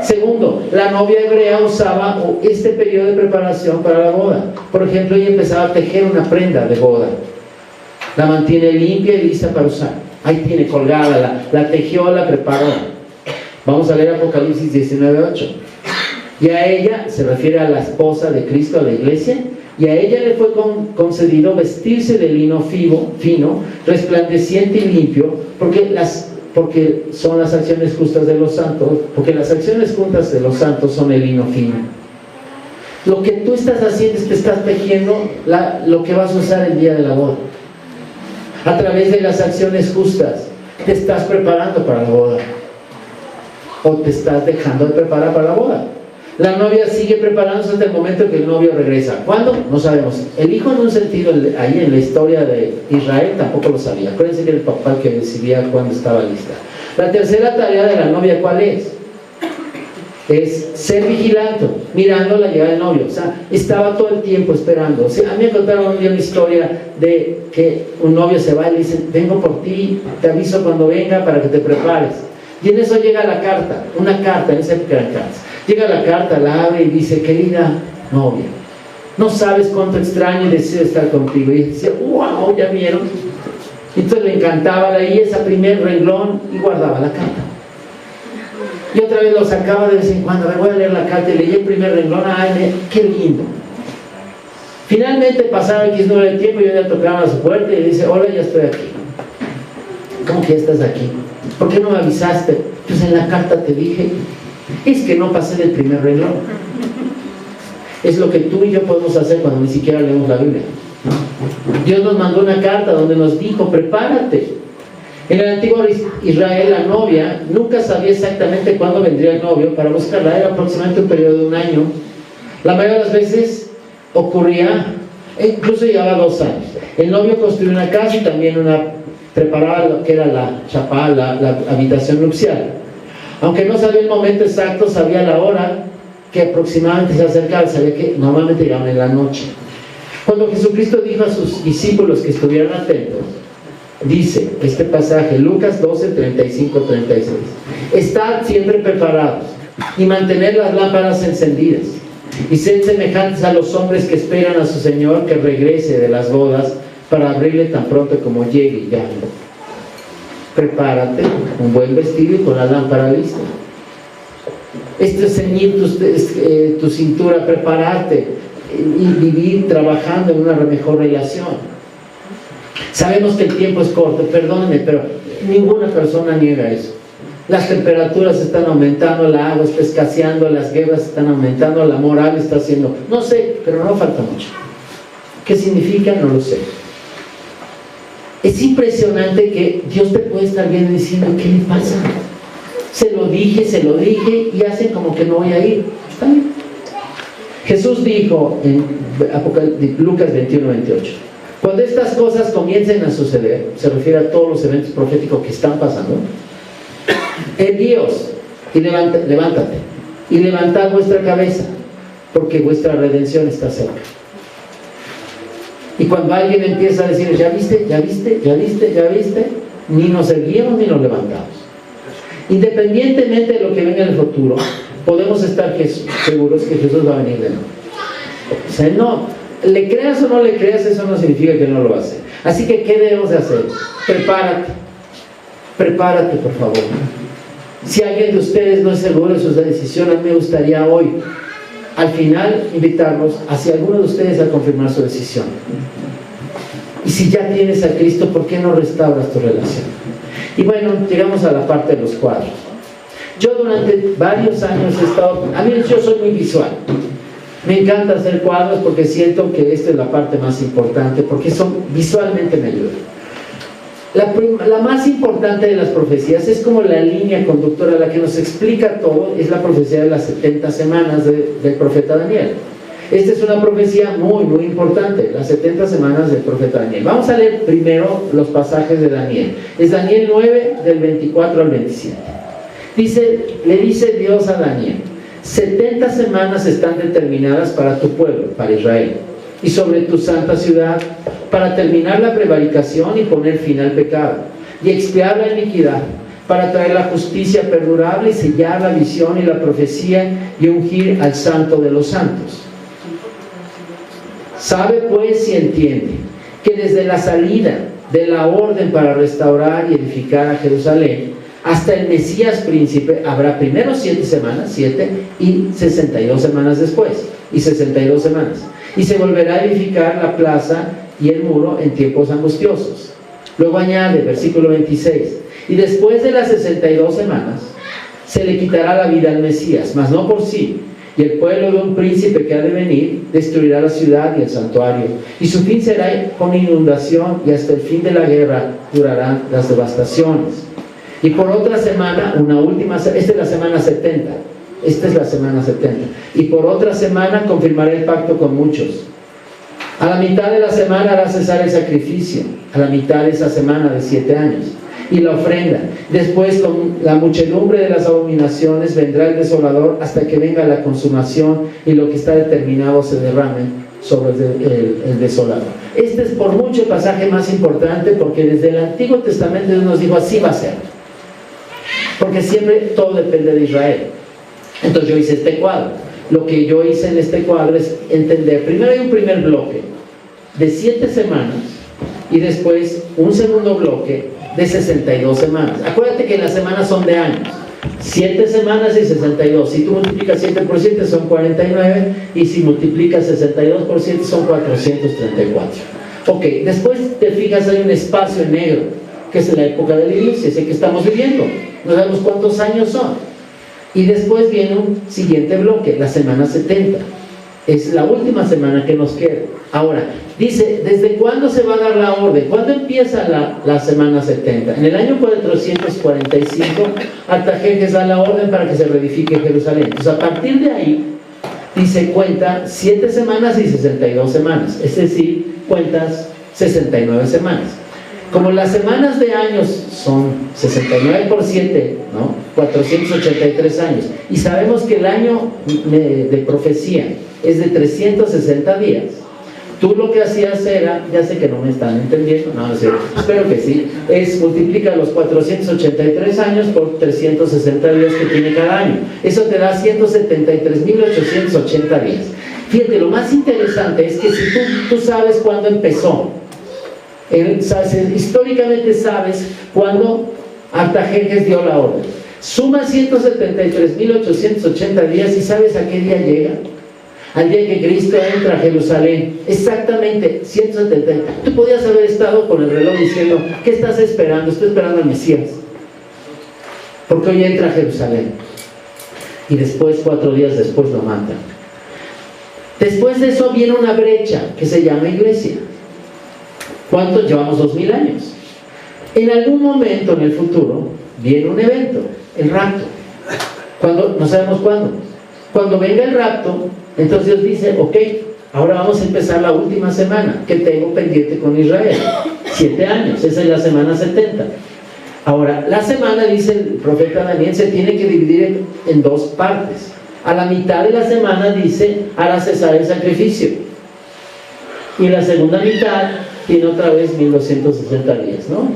Segundo, la novia hebrea usaba este periodo de preparación para la boda. Por ejemplo, ella empezaba a tejer una prenda de boda, la mantiene limpia y lista para usar. Ahí tiene colgada, la tejió, la preparó. Vamos a leer Apocalipsis 19:8. Y a ella, se refiere a la esposa de Cristo, a la iglesia, y a ella le fue concedido vestirse de lino fino, resplandeciente y limpio, porque son las acciones justas de los santos, porque las acciones justas de los santos son el lino fino. Lo que tú estás haciendo es que estás tejiendo lo que vas a usar el día de la boda. A través de las acciones justas te estás preparando para la boda, o te estás dejando de preparar para la boda. La novia sigue preparándose hasta el momento que el novio regresa. ¿Cuándo? No sabemos. El hijo, en un sentido, ahí en la historia de Israel, tampoco lo sabía. Acuérdense que era el papá el que decidía cuándo estaba lista. La tercera tarea de la novia, ¿cuál es? Es ser vigilante, mirando la llegada del novio. O sea, estaba todo el tiempo esperando. O sea, a mí me contaron un día una historia de que un novio se va y le dice: vengo por ti, te aviso cuando venga para que te prepares. Y en eso llega la carta, una carta, en esa época eran cartas. Llega la carta, la abre y dice: querida novia, no sabes cuánto extraño y deseo estar contigo. Y dice: wow, ¿ya vieron? Entonces le encantaba, leía ese primer renglón y guardaba la carta. Y otra vez lo sacaba de vez en cuando: me voy a leer la carta, y leía el primer renglón. ¡Ay, qué lindo! Finalmente pasaba X número de tiempo y yo ya tocaba a su puerta y le dice: hola, ya estoy aquí. ¿Cómo que ya estás aquí? ¿Por qué no me avisaste? Pues en la carta te dije. Es que no pasé del primer renglón. Es lo que tú y yo podemos hacer cuando ni siquiera leemos la Biblia. Dios nos mandó una carta donde nos dijo: prepárate. En el antiguo Israel, la novia nunca sabía exactamente cuándo vendría el novio para buscarla. Era aproximadamente un periodo de un año. La mayoría de las veces ocurría, incluso llevaba 2 años. El novio construyó una casa y también preparaba lo que era la chapá, la habitación nupcial. Aunque no sabía el momento exacto, sabía la hora que aproximadamente se acercaba, sabía que normalmente llegaban en la noche. Cuando Jesucristo dijo a sus discípulos que estuvieran atentos, dice este pasaje, Lucas 12, 35, 36, estad siempre preparados y mantener las lámparas encendidas y sed semejantes a los hombres que esperan a su Señor que regrese de las bodas para abrirle tan pronto como llegue y llame. Prepárate, un buen vestido y con la lámpara lista. Esto es ceñir tu cintura, prepararte y vivir trabajando en una mejor relación. Sabemos que el tiempo es corto, perdónenme, pero ninguna persona niega eso. Las temperaturas están aumentando, la agua está escaseando, las guerras están aumentando, la moral está haciendo, no sé, pero no falta mucho. ¿Qué significa? No lo sé. Es impresionante que Dios te puede estar viendo diciendo, ¿qué le pasa? Se lo dije, y hacen como que no voy a ir. Está bien. Jesús dijo en Lucas 21, 28, cuando estas cosas comiencen a suceder, se refiere a todos los eventos proféticos que están pasando, erguíos y levántate, y levantad vuestra cabeza, porque vuestra redención está cerca. Y cuando alguien empieza a decir, ¿ya viste? Ni nos erguimos ni nos levantamos. Independientemente de lo que venga en el futuro, podemos estar seguros que Jesús va a venir de nuevo. O sea, no, le creas o no le creas, eso no significa que no lo va a hacer. Así que, ¿qué debemos de hacer? Prepárate, por favor. Si alguien de ustedes no es seguro de su decisión, a mí me gustaría hoy, al final, invitarlos hacia alguno de ustedes a confirmar su decisión. Y si ya tienes a Cristo, ¿por qué no restauras tu relación? Y bueno, llegamos a la parte de los cuadros. Yo durante varios años he estado... yo soy muy visual. Me encanta hacer cuadros porque siento que esta es la parte más importante, porque visualmente me ayudan. La más importante de las profecías es como la línea conductora, la que nos explica todo, es la profecía de las 70 semanas del profeta Daniel. Esta es una profecía muy, muy importante, las 70 semanas del profeta Daniel. Vamos a leer primero los pasajes de Daniel. Es Daniel 9, del 24 al 27. Le dice Dios a Daniel, 70 semanas están determinadas para tu pueblo, para Israel, y sobre tu santa ciudad, para terminar la prevaricación y poner fin al pecado, y expiar la iniquidad, para traer la justicia perdurable y sellar la visión y la profecía y ungir al santo de los santos. Sabe pues y entiende que desde la salida de la orden para restaurar y edificar a Jerusalén hasta el Mesías príncipe habrá primero 7 semanas, 7 y 62 semanas después, y 62 semanas, y se volverá a edificar la plaza y el muro en tiempos angustiosos. Luego añade, versículo 26, y después de las 62 semanas se le quitará la vida al Mesías, mas no por sí, y el pueblo de un príncipe que ha de venir destruirá la ciudad y el santuario, y su fin será con inundación, y hasta el fin de la guerra durarán las devastaciones. Y por otra semana, esta es la semana 70, y por otra semana confirmará el pacto con muchos. A la mitad de la semana hará cesar el sacrificio, a la mitad de esa semana de 7 años, y la ofrenda. Después, con la muchedumbre de las abominaciones, vendrá el desolador hasta que venga la consumación y lo que está determinado se derrame sobre el desolador. Este es por mucho el pasaje más importante, porque desde el Antiguo Testamento Dios nos dijo, así va a ser. Porque siempre todo depende de Israel. Entonces yo hice este cuadro. Lo que yo hice en este cuadro es entender, primero hay un primer bloque de 7 semanas y después un segundo bloque de 62 semanas. Acuérdate que las semanas son de años, 7 semanas y 62. Si tú multiplicas 7 por 7 son 49, y si multiplicas 62 por 7 son 434. Ok, después te fijas, hay un espacio en negro, que es la época de la iglesia, ese que estamos viviendo. No sabemos cuántos años son. Y después viene un siguiente bloque, la semana 70. Es la última semana que nos queda. Ahora, dice, ¿desde cuándo se va a dar la orden? ¿Cuándo empieza la semana 70? En el año 445, Artajerjes da la orden para que se reedifique Jerusalén. Entonces, a partir de ahí, dice, cuenta 7 semanas y 62 semanas. Es decir, cuentas 69 semanas. Como las semanas de años son 69 por 7, ¿no? 483 años. Y sabemos que el año de profecía es de 360 días. Tú lo que hacías era, ya sé que no me están entendiendo, no sé, espero que sí, es multiplica los 483 años por 360 días que tiene cada año. Eso te da 173.880 días. Fíjate, lo más interesante es que si tú sabes cuándo empezó, históricamente sabes cuándo Artajerjes dio la orden. Suma 173.880 días y sabes a qué día llega. Al día que Cristo entra a Jerusalén, exactamente 170. Tú podías haber estado con el reloj diciendo, ¿qué estás esperando? Estoy esperando al Mesías, porque hoy entra a Jerusalén. Y después, 4 días después, lo matan. Después de eso viene una brecha que se llama iglesia. ¿Cuántos? Llevamos 2000 años. En algún momento en el futuro viene un evento, el rapto. ¿Cuándo? No sabemos cuándo. Cuando venga el rapto, entonces Dios dice, ok, ahora vamos a empezar la última semana que tengo pendiente con Israel. 7 años, esa es la semana 70. Ahora, la semana, dice el profeta Daniel, se tiene que dividir en 2 partes. A la mitad de la semana dice, hará cesar el sacrificio. Y la segunda mitad tiene otra vez 1260 días, ¿no?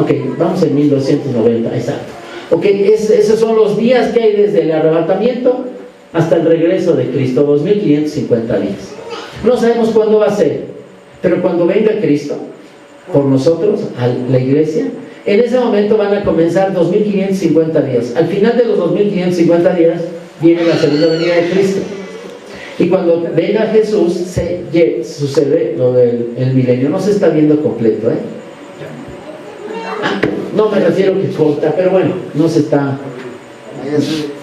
Ok, vamos en 1290, exacto. Ok, esos son los días que hay desde el arrebatamiento hasta el regreso de Cristo, 2550 días. No sabemos cuándo va a ser, pero cuando venga Cristo por nosotros, a la iglesia, en ese momento van a comenzar 2550 días. Al final de los 2550 días viene la segunda venida de Cristo. Y cuando venga Jesús, sucede lo del milenio. No se está viendo completo, ¿eh? No me refiero que corta, pero bueno, no se está.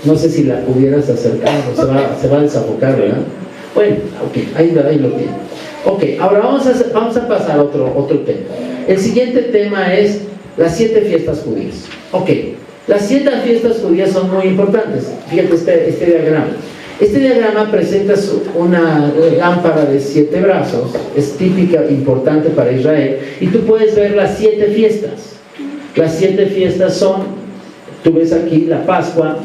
No sé si la pudieras acercar o se va a desafocar, ¿verdad? Bueno, ok, ahí lo tiene. Ok, ahora vamos a pasar a otro tema. El siguiente tema es las 7 fiestas judías. Ok, las 7 fiestas judías son muy importantes. Fíjate este diagrama. Este diagrama presenta una lámpara de 7 brazos, es típica, importante para Israel, y tú puedes ver las 7 fiestas. Las 7 fiestas son, tú ves aquí la Pascua,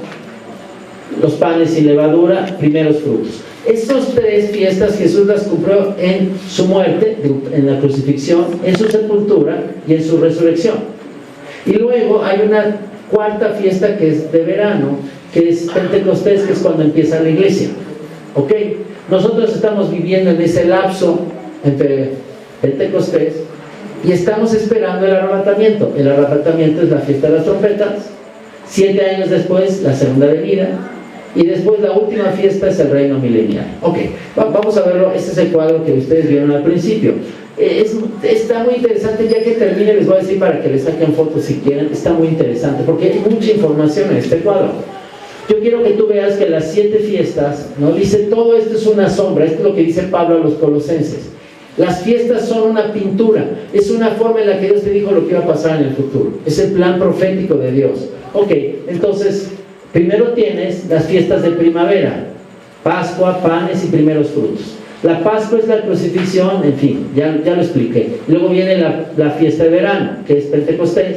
los panes sin levadura, primeros frutos. Estas 3 fiestas Jesús las cumplió en su muerte, en la crucifixión, en su sepultura y en su resurrección. Y luego hay una 4ª fiesta que es de verano, que es Pentecostés, que es cuando empieza la iglesia. ¿Ok? Nosotros estamos viviendo en ese lapso entre Pentecostés y estamos esperando el arrebatamiento. El arrebatamiento es la fiesta de las trompetas. 7 años después, la segunda venida. Y después la última fiesta es el reino milenial. Ok, vamos a verlo. Este es el cuadro que ustedes vieron al principio. Está muy interesante. Ya que termine les voy a decir para que le saquen fotos si quieren. Está muy interesante porque hay mucha información en este cuadro. Yo quiero que tú veas que las 7 fiestas, ¿no? Dice, todo esto es una sombra. Esto es lo que dice Pablo a los colosenses. Las fiestas son una pintura. Es una forma en la que Dios te dijo lo que iba a pasar en el futuro. Es el plan profético de Dios. Ok, entonces, primero tienes las fiestas de primavera. Pascua, panes y primeros frutos. La Pascua es la crucifixión, en fin, ya lo expliqué. Luego viene la fiesta de verano, que es Pentecostés.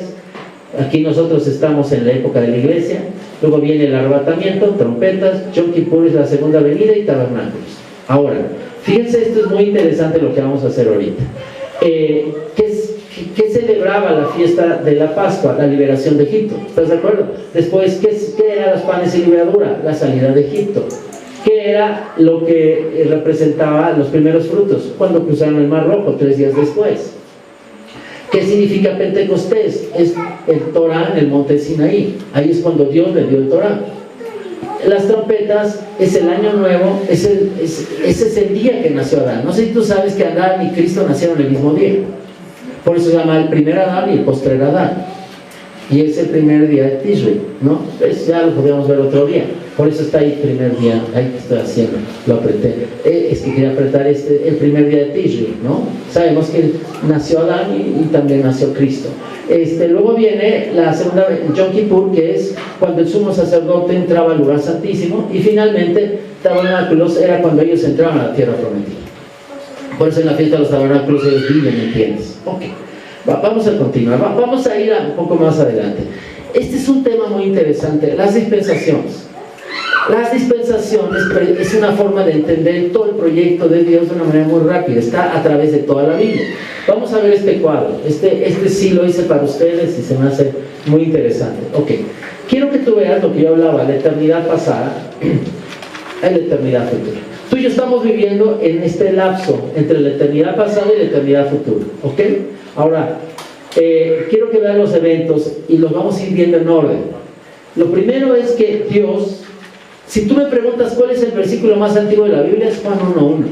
Aquí nosotros estamos en la época de la iglesia. Luego viene el arrebatamiento, trompetas, Yom Kippur es la segunda venida y tabernáculos. Ahora, fíjense, esto es muy interesante lo que vamos a hacer ahorita. ¿Qué celebraba la fiesta de la Pascua? La liberación de Egipto. ¿Estás de acuerdo? Después, ¿qué eran los panes sin levadura? La salida de Egipto. ¿Qué era lo que representaba los primeros frutos? Cuando cruzaron el Mar Rojo, 3 días después. ¿Qué significa Pentecostés? Es el Torah en el monte Sinaí. Ahí es cuando Dios le dio el Torah. Las trompetas es el año nuevo, ese es el día que nació Adán. No sé si tú sabes que Adán y Cristo nacieron el mismo día. Por eso se llama el primer Adán y el postrer Adán. Y es el primer día de Tishri, ¿no? Pues ya lo podríamos ver otro día. Por eso está ahí el primer día. Ahí que estoy haciendo, lo apreté. Es que quería apretar el primer día de Tishri, ¿no? Sabemos que nació Adán y también nació Cristo. Luego viene la segunda, Yom Kippur, que es cuando el sumo sacerdote entraba al lugar santísimo, y finalmente tabernáculos era cuando ellos entraban a la tierra prometida. Por eso en la fiesta de los tabernáculos ellos viven, ¿entiendes? Ok. Vamos a continuar, vamos a ir un poco más adelante. Este es un tema muy interesante, las dispensaciones. Las dispensaciones es una forma de entender todo el proyecto de Dios de una manera muy rápida, está a través de toda la Biblia. Vamos a ver este cuadro, este sí lo hice para ustedes y se me hace muy interesante. Ok, quiero que tú veas lo que yo hablaba, la eternidad pasada y la eternidad futura. Tú y yo estamos viviendo en este lapso entre la eternidad pasada y la eternidad futura, ¿ok? Ahora, quiero que vean los eventos y los vamos a ir viendo en orden. Lo primero es que Dios, si tú me preguntas cuál es el versículo más antiguo de la Biblia, es Juan 1.1,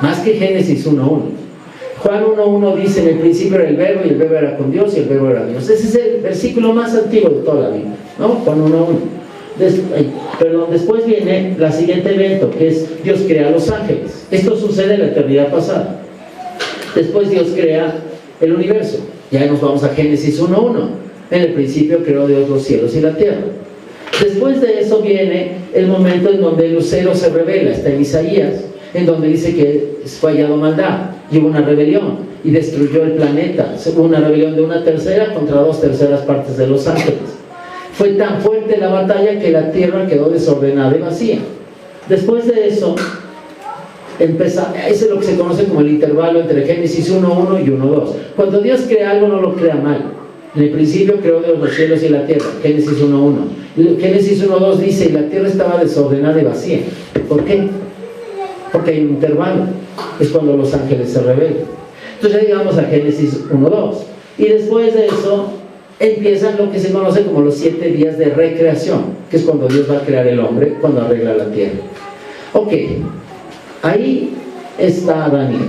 más que Génesis 1.1. Juan 1.1 dice: en el principio era el verbo, y el verbo era con Dios, y el verbo era Dios. Ese es el versículo más antiguo de toda la Biblia, ¿no? Juan 1.1. Después viene el siguiente evento, que es Dios crea a los ángeles. Esto sucede en la eternidad pasada. Después Dios crea el universo. Ya nos vamos a Génesis 1.1. En el principio creó Dios los cielos y la tierra. Después de eso viene el momento en donde el lucero se revela. Está en Isaías, en donde dice que fue hallado maldad y hubo una rebelión y destruyó el planeta. Hubo una rebelión de 1/3 contra 2/3 partes de los ángeles. Fue tan fuerte la batalla que la tierra quedó desordenada y vacía. Después de eso ese es lo que se conoce como el intervalo entre Génesis 1.1 y 1.2. Cuando Dios crea algo, no lo crea mal. En el principio creó Dios los cielos y la tierra, Génesis 1.1. Génesis 1.2 dice: y la tierra estaba desordenada y vacía. ¿Por qué? Porque hay un intervalo, es cuando los ángeles se rebelan. Entonces ya llegamos a Génesis 1.2, y después de eso empiezan lo que se conoce como los 7 días de recreación, que es cuando Dios va a crear el hombre, cuando arregla la tierra. Ok, ahí está Adán y Eva.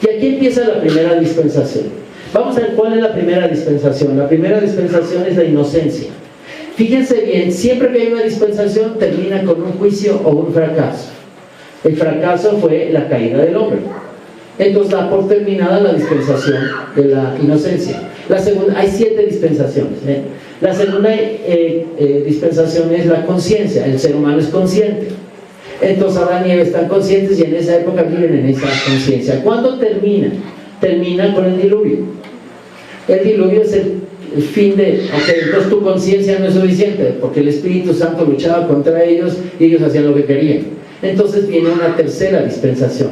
Y aquí empieza la primera dispensación. Vamos a ver cuál es la primera dispensación. La primera dispensación es la inocencia. Fíjense bien, siempre que hay una dispensación termina con un juicio o un fracaso. El fracaso fue la caída del hombre. Entonces da por terminada la dispensación de la inocencia. La segunda, hay 7 dispensaciones. La segunda dispensación es la conciencia. El ser humano es consciente. Entonces Adán y Eva están conscientes y en esa época viven en esa conciencia. ¿Cuándo termina? Termina con el diluvio. El diluvio es el fin de... Okay, entonces tu conciencia no es suficiente, porque el Espíritu Santo luchaba contra ellos y ellos hacían lo que querían. Entonces viene una tercera dispensación,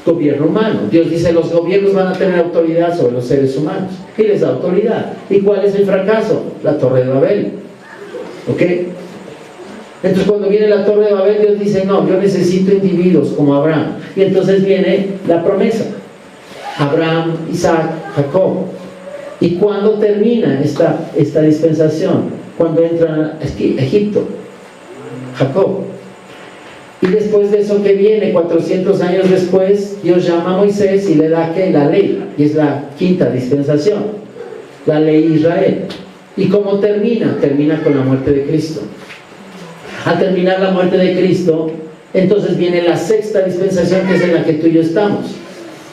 gobierno humano. Dios dice: los gobiernos van a tener autoridad sobre los seres humanos, y les da autoridad. ¿Y cuál es el fracaso? La Torre de Babel. ¿Ok? Entonces cuando viene la Torre de Babel, Dios dice: no, yo necesito individuos como Abraham. Y entonces viene la promesa: Abraham, Isaac, Jacob. ¿Y cuándo termina esta dispensación? Cuando entran a Egipto, Jacob. Y después de eso, que viene 400 años después, Dios llama a Moisés y le da ¿qué? La ley, y es la quinta dispensación, la ley de Israel. ¿Y cómo termina? Termina con la muerte de Cristo. Al terminar la muerte de Cristo, entonces viene la sexta dispensación, que es en la que tú y yo estamos,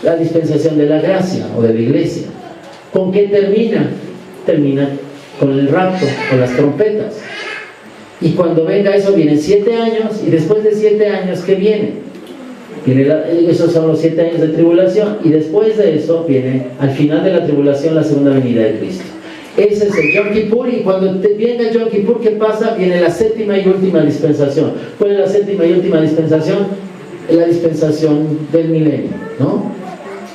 la dispensación de la gracia o de la iglesia. ¿Con qué termina? Termina con el rapto, con las trompetas. Y cuando venga eso, vienen 7 años, y después de 7 años, ¿qué viene? Esos son los 7 años de tribulación, y después de eso viene, al final de la tribulación, la segunda venida de Cristo. Ese es el Yom Kippur, y cuando viene el Yom Kippur, ¿qué pasa? Viene la séptima y última dispensación. ¿Cuál es la séptima y última dispensación? La dispensación del milenio, ¿no?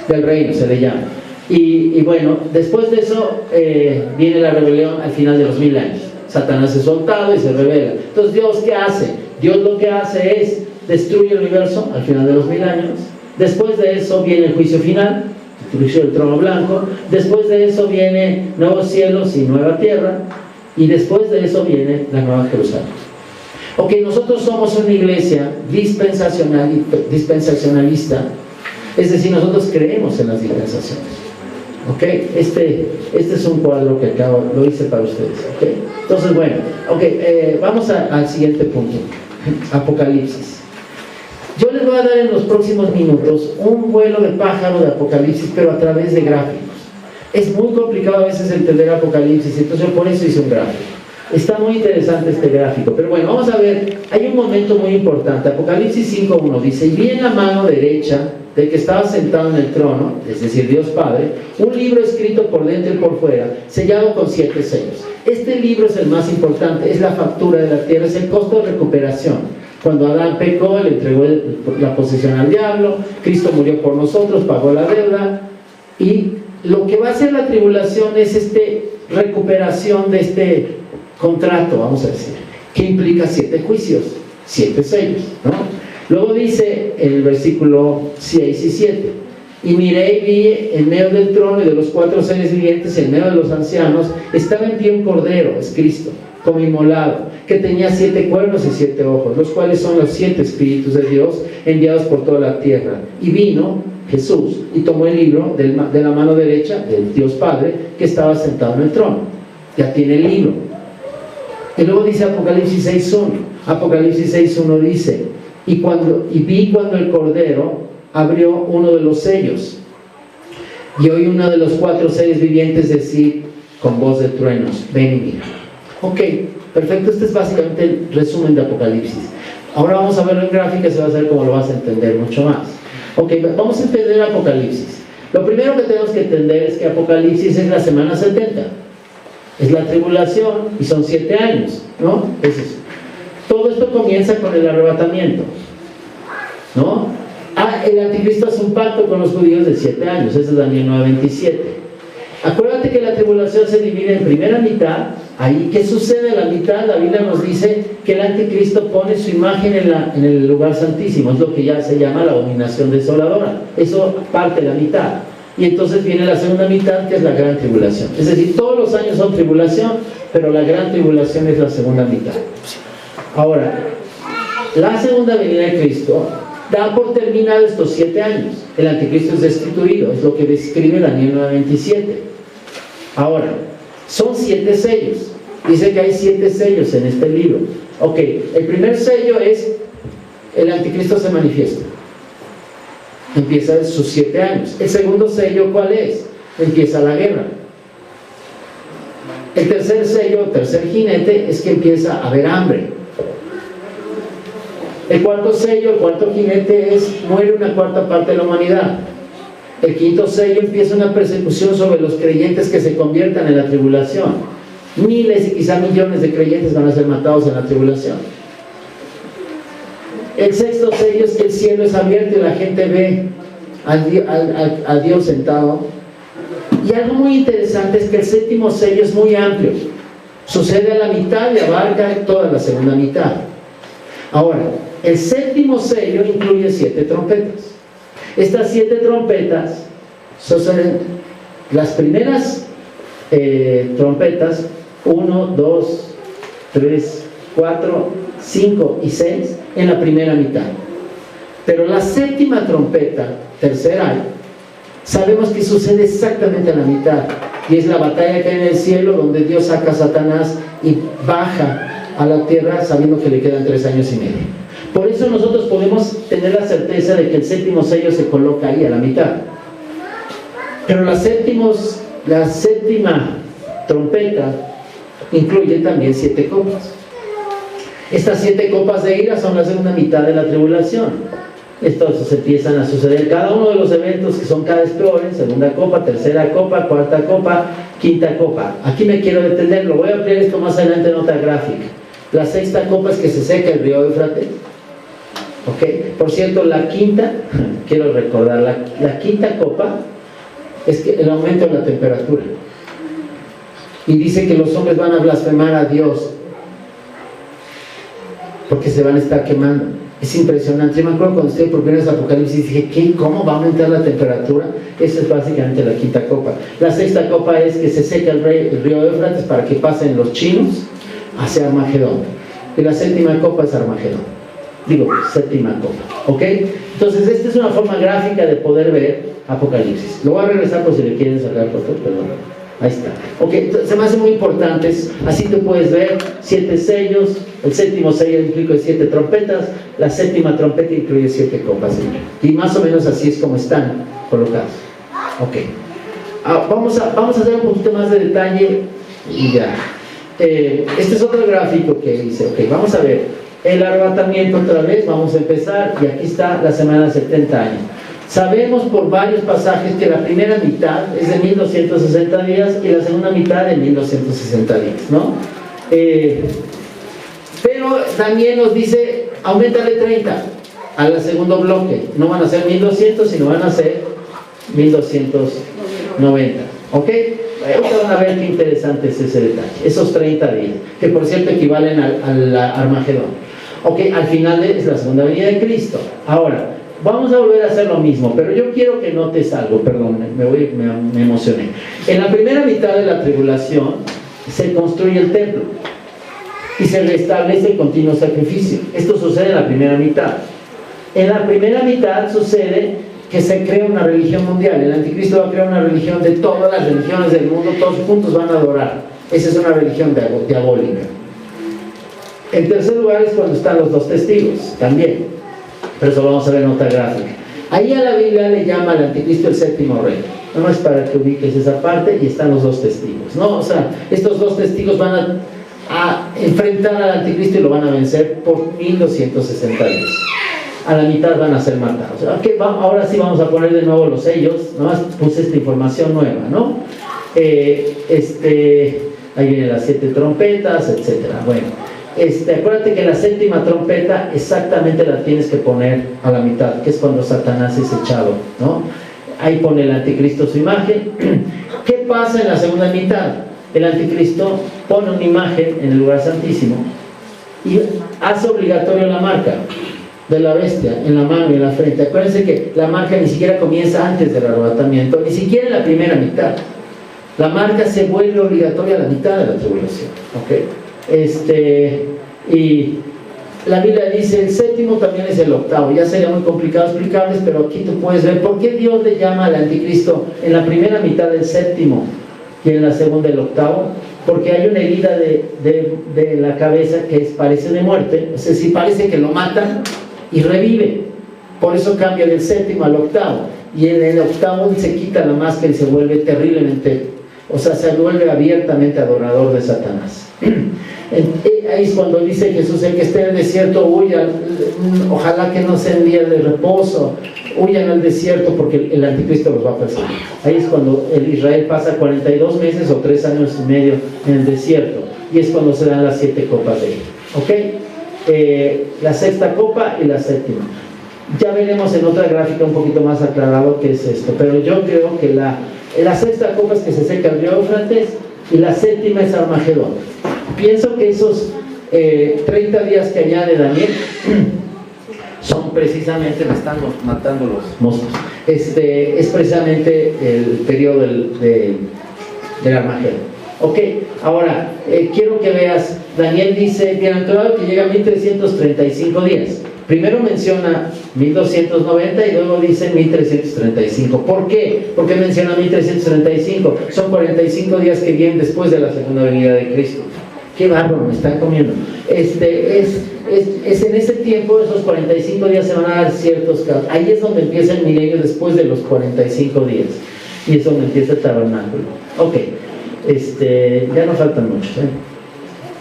Del reino se le llama. Y bueno, después de eso viene la rebelión al final de los 1000 años. Satanás es soltado y se revela. Entonces, ¿Dios qué hace? Dios lo que hace es destruye el universo al final de los 1000 años. Después de eso viene el juicio final, el juicio del trono blanco. Después de eso viene nuevos cielos y nueva tierra. Y después de eso viene la nueva Jerusalén. Ok, nosotros somos una iglesia dispensacionalista. Es decir, nosotros creemos en las dispensaciones. Ok, este es un cuadro que lo hice para ustedes. Okay. Entonces, bueno, vamos al siguiente punto. Apocalipsis. Yo les voy a dar en los próximos minutos un vuelo de pájaro de Apocalipsis, pero a través de gráficos. Es muy complicado a veces entender Apocalipsis, entonces yo por eso hice un gráfico. Está muy interesante este gráfico, pero bueno, vamos a ver. Hay un momento muy importante. Apocalipsis 5.1 dice: y vi en la mano derecha del que estaba sentado en el trono, es decir, Dios Padre, un libro escrito por dentro y por fuera, sellado con 7 sellos. Este libro es el más importante, es la factura de la tierra, es el costo de recuperación. Cuando Adán pecó, le entregó la posesión al diablo, Cristo murió por nosotros, pagó la deuda, y lo que va a hacer la tribulación es recuperación de este contrato, vamos a decir, que implica 7 juicios, 7 sellos, ¿no? Luego dice en el versículo 6 y 7: y miré y vi en medio del trono y de los 4 seres vivientes, en medio de los ancianos, estaba en pie un cordero, es Cristo, como inmolado, que tenía 7 cuernos y 7 ojos, los cuales son los 7 espíritus de Dios enviados por toda la tierra. Y vino Jesús y tomó el libro de la mano derecha del Dios Padre, que estaba sentado en el trono. Ya tiene el libro. Y luego dice Apocalipsis 6.1. Apocalipsis 6.1 dice: y vi cuando el cordero abrió uno de los sellos, y oí uno de los 4 seres vivientes decir con voz de truenos: ven y mira. Ok, perfecto. Este es básicamente el resumen de Apocalipsis. Ahora vamos a verlo en gráfica y se va a hacer como lo vas a entender mucho más. Ok, vamos a entender Apocalipsis. Lo primero que tenemos que entender es que Apocalipsis es la semana 70. Es la tribulación y son 7 años, ¿no? Entonces, todo esto comienza con el arrebatamiento, ¿no? El anticristo hace un pacto con los judíos de 7 años. Ese es Daniel 9:27. Acuérdate que la tribulación se divide en primera mitad. Ahí, ¿qué sucede en la mitad? La Biblia nos dice que el anticristo pone su imagen en el lugar santísimo. Es lo que ya se llama la abominación desoladora. Eso parte de la mitad. Y entonces viene la segunda mitad, que es la gran tribulación. Es decir, todos los años son tribulación, pero la gran tribulación es la segunda mitad. Ahora, la segunda venida de Cristo da por terminado estos 7 años. El anticristo es destituido, es lo que describe Daniel 9:27. Ahora, son 7 sellos. Dice que hay 7 sellos en este libro. Ok, el primer sello es: el anticristo se manifiesta. Empieza sus 7 años. El segundo sello, ¿cuál es? Empieza la guerra. El tercer sello, tercer jinete, es que empieza a haber hambre. El cuarto sello, el cuarto jinete, es: muere una cuarta parte de la humanidad. El quinto sello, empieza una persecución sobre los creyentes que se conviertan en la tribulación. Miles y quizá millones de creyentes van a ser matados en la tribulación. El sexto sello es que el cielo es abierto y la gente ve a Dios sentado. Y algo muy interesante es que el séptimo sello es muy amplio. Sucede a la mitad y abarca toda la segunda mitad. Ahora, el séptimo sello incluye 7 trompetas. Estas 7 trompetas son las primeras trompetas: 1, 2, 3, 4, 5 y 6 en la primera mitad. Pero la séptima trompeta, tercera, sabemos que sucede exactamente a la mitad, y es la batalla que hay en el cielo, donde Dios saca a Satanás y baja a la tierra, sabiendo que le quedan 3 años y medio. Por eso nosotros podemos tener la certeza de que el séptimo sello se coloca ahí a la mitad. Pero la séptima trompeta incluye también 7 copas. Estas 7 copas de ira son la segunda mitad de la tribulación. Estos empiezan a suceder cada uno de los eventos, que son cada esplore: segunda copa, tercera copa, cuarta copa, quinta copa. Aquí me quiero detener, lo voy a ampliar esto más adelante en otra gráfica. La sexta copa es que se seca el río Éufrates. Ok, por cierto, la quinta, quiero recordar, la quinta copa es que el aumento de la temperatura. Y dice que los hombres van a blasfemar a Dios porque se van a estar quemando. Es impresionante. Yo me acuerdo cuando estuve por primera vez Apocalipsis, dije: ¿qué? ¿Cómo va a aumentar la temperatura? Esa es básicamente la quinta copa. La sexta copa es que se seca el río Éufrates para que pasen los chinos hacia Armagedón. Y la séptima copa es Armagedón. Digo, séptima copa. ¿Ok? Entonces, esta es una forma gráfica de poder ver Apocalipsis. Lo voy a regresar por si le quieren sacar fotos, perdón. Ahí está. Ok, se me hace muy importante. Así tú puedes ver 7 sellos. El séptimo sello incluye 7 trompetas. La séptima trompeta incluye 7 copas. Y más o menos así es como están colocados. Ok. Vamos a hacer un poquito más de detalle y ya. Este es otro gráfico que hice. Ok, vamos a ver el arrebatamiento otra vez. Vamos a empezar, y aquí está la semana 70 años. Sabemos por varios pasajes que la primera mitad es de 1260 días y la segunda mitad de 1260 días, ¿no? Pero también nos dice, aumentale 30 al segundo bloque. No van a ser 1200, sino van a ser 1290. ¿Ok? Ahorita van a ver qué interesante es ese detalle. Esos 30 días, que por cierto equivalen al Armagedón. Ok, al final es la segunda venida de Cristo. Ahora, vamos a volver a hacer lo mismo, pero yo quiero que notes algo, perdón, me emocioné. En la primera mitad de la tribulación se construye el templo y se restablece el continuo sacrificio. Esto sucede en la primera mitad. En la primera mitad sucede que se crea una religión mundial. El anticristo va a crear una religión de todas las religiones del mundo, todos juntos van a adorar. Esa es una religión diabólica. En tercer lugar es cuando están los dos testigos, también. Pero eso lo vamos a ver en otra gráfica. Ahí a la Biblia le llama al anticristo el séptimo rey. No es para que ubiques esa parte, y están los dos testigos, ¿no? O sea, estos dos testigos van a enfrentar al anticristo y lo van a vencer por 1260 días. A la mitad van a ser matados. Okay, ahora sí vamos a poner de nuevo los sellos. Nomás puse esta información nueva, ¿no? Ahí vienen las 7 trompetas, etcétera. Bueno, acuérdate que la séptima trompeta exactamente la tienes que poner a la mitad, que es cuando Satanás es echado, ¿no? Ahí pone el anticristo su imagen. ¿Qué pasa en la segunda mitad? El anticristo pone una imagen en el lugar santísimo y hace obligatorio la marca de la bestia en la mano y en la frente. Acuérdense que la marca ni siquiera comienza antes del arrebatamiento, ni siquiera en la primera mitad. La marca se vuelve obligatoria a la mitad de la tribulación, ¿ok? Y la Biblia dice el séptimo también es el octavo. Ya sería muy complicado explicarles, pero aquí tú puedes ver por qué Dios le llama al anticristo en la primera mitad del séptimo y en la segunda el octavo. Porque hay una herida de la cabeza que parece de muerte, es decir, parece que lo matan y revive. Por eso cambia del séptimo al octavo, y en el octavo se quita la máscara y se vuelve terriblemente, o sea, se vuelve abiertamente adorador de Satanás. Ahí es cuando dice Jesús: el que esté en el desierto huya, ojalá que no sea en día de reposo, huyan al desierto porque el anticristo los va a perseguir. Ahí es cuando el Israel pasa 42 meses o 3 años y medio en el desierto, y es cuando se dan las 7 copas de él, ¿ok? La sexta copa y la séptima. Ya veremos en otra gráfica un poquito más aclarado qué es esto, pero yo creo que la sexta copa es que se seca el río Éufrates, y la séptima es Armagedón. Pienso que esos 30 días que añade Daniel son precisamente, me están matando los moscos, es precisamente el periodo del Armagedón. Ok, ahora quiero que veas, Daniel dice: bienaventurado que llega a 1335 días. Primero menciona 1290 y luego dice 1335. ¿Por qué? ¿Por qué menciona 1335? Son 45 días que vienen después de la segunda venida de Cristo. Qué bárbaro, me están comiendo. Es en ese tiempo, esos 45 días se van a dar ciertos casos. Ahí es donde empieza el milenio, después de los 45 días. Y es donde empieza el tabernáculo. Ok, ya no faltan muchos,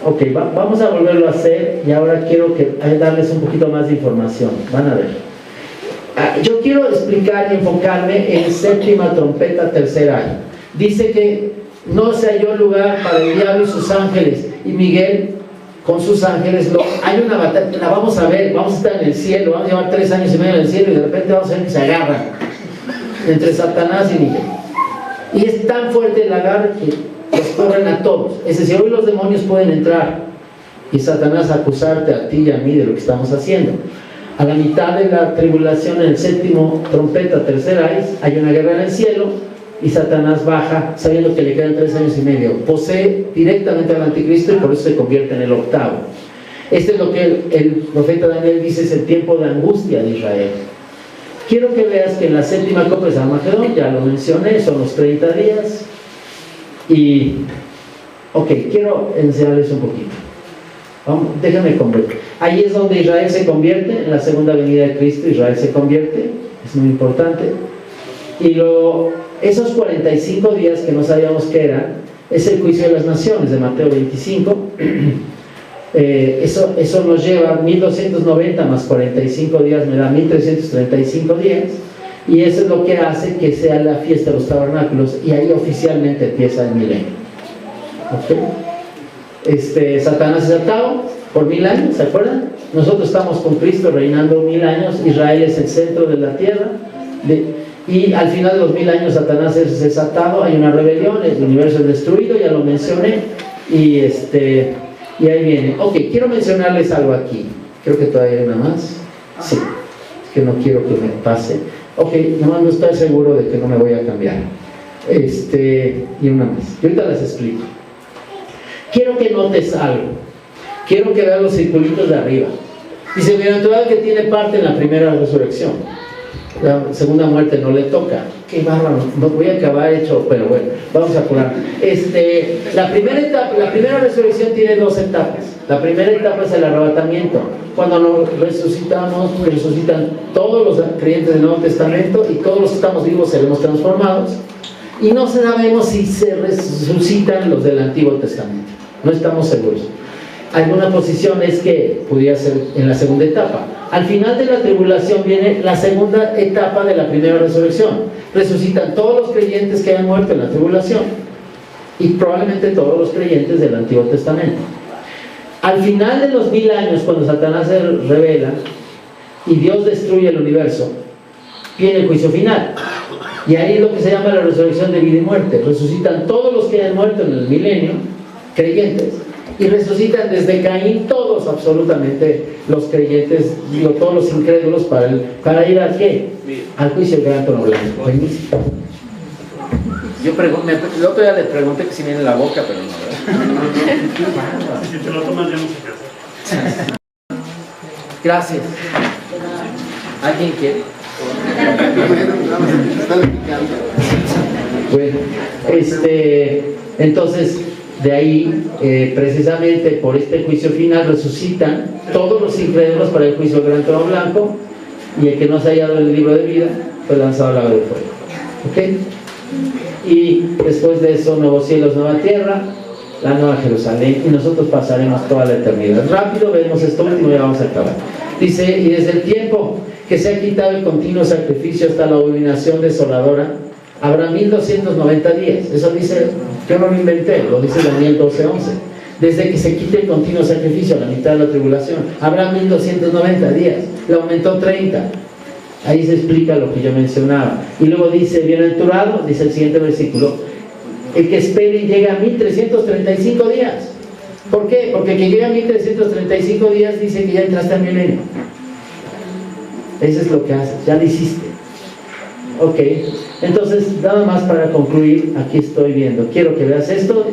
Ok, vamos a volverlo a hacer, y ahora quiero darles un poquito más de información. Van a ver. Yo quiero explicar y enfocarme en séptima trompeta, tercer año. Dice que no se halló lugar para el diablo y sus ángeles, y Miguel con sus ángeles. Hay una batalla, la vamos a ver, vamos a estar en el cielo, vamos a llevar 3 años y medio en el cielo, y de repente vamos a ver que se agarran entre Satanás y Miguel. Y es tan fuerte el agarre que los corren a todos. Es decir, hoy los demonios pueden entrar y Satanás acusarte a ti y a mí de lo que estamos haciendo. A la mitad de la tribulación, en el séptimo trompeta, tercera hay una guerra en el cielo, y Satanás baja sabiendo que le quedan 3 años y medio. Posee directamente al anticristo y por eso se convierte en el octavo. Este es lo que el profeta Daniel dice: es el tiempo de angustia de Israel. Quiero que veas que en la séptima copa es Armagedón, ya lo mencioné, son los 30 días. Y, ok, quiero enseñarles un poquito. Déjame convertir. Ahí es donde Israel se convierte, en la segunda venida de Cristo. Israel se convierte, es muy importante. Y luego, esos 45 días que no sabíamos qué eran, es el juicio de las naciones de Mateo 25. Eso nos lleva 1290 más 45 días, me da 1335 días. Y eso es lo que hace que sea la fiesta de los tabernáculos, y ahí oficialmente empieza el milenio. ¿Okay? Satanás es atado por 1000 años, ¿se acuerdan? Nosotros estamos con Cristo reinando 1000 años, Israel es el centro de la tierra, y al final de los 1000 años Satanás es desatado, hay una rebelión, el universo es destruido, ya lo mencioné, y ahí viene. Ok, quiero mencionarles algo aquí, creo que todavía hay una más, sí, es que no quiero que me pase. Ok, no estoy seguro de que no me voy a cambiar. Y una más. Yo ahorita les explico. Quiero que notes algo. Quiero que veas los circulitos de arriba. Dice, bienaventurado que tiene parte en la primera resurrección. La segunda muerte no le toca. Qué bárbaro. Voy a acabar hecho, pero bueno, vamos a apurar. La primera resurrección tiene 2 etapas. La primera etapa es el arrebatamiento. Cuando nos resucitamos, resucitan todos los creyentes del Nuevo Testamento, y todos los que estamos vivos seremos transformados. Y no sabemos si se resucitan los del Antiguo Testamento. No estamos seguros. Alguna posición es que podría ser en la segunda etapa. Al final de la tribulación viene la segunda etapa de la primera resurrección. Resucitan todos los creyentes que hayan muerto en la tribulación, y probablemente todos los creyentes del Antiguo Testamento. Al final de los 1000 años, cuando Satanás se revela y Dios destruye el universo, viene el juicio final. Y ahí es lo que se llama la resurrección de vida y muerte. Resucitan todos los que hayan muerto en el milenio, creyentes, y resucitan desde Caín todos, absolutamente, los creyentes, digo, todos los incrédulos, para ir ¿a qué? Al juicio del gran trono blanco. Buenísimo. El otro día le pregunté que si viene en la boca, pero no, ¿verdad? Si te lo tomas ya no sé qué hacer. Gracias. ¿Alguien quiere? Bueno, entonces, de ahí, precisamente por este juicio final, resucitan todos los incrédulos para el juicio del gran trono blanco, y el que no se ha hallado en el libro de vida fue lanzado al lago de fuego. ¿Ok? Y después de eso, nuevos cielos, nueva tierra, la nueva Jerusalén, y nosotros pasaremos toda la eternidad. Rápido vemos esto último y ya vamos a acabar. Dice, y desde el tiempo que se ha quitado el continuo sacrificio hasta la abominación desoladora, habrá 1290 días. Eso dice, yo no lo inventé, lo dice Daniel 12:11. Desde que se quite el continuo sacrificio a la mitad de la tribulación, habrá 1290 días. Le aumentó 30. Ahí se explica lo que yo mencionaba. Y luego dice, bienaventurado, dice el siguiente versículo, el que espere y llega a 1335 días. ¿Por qué? Porque el que llega a 1335 días dice que ya entraste al milenio. Eso es lo que haces, ya lo hiciste. Ok, entonces nada más para concluir, aquí estoy viendo, quiero que veas esto.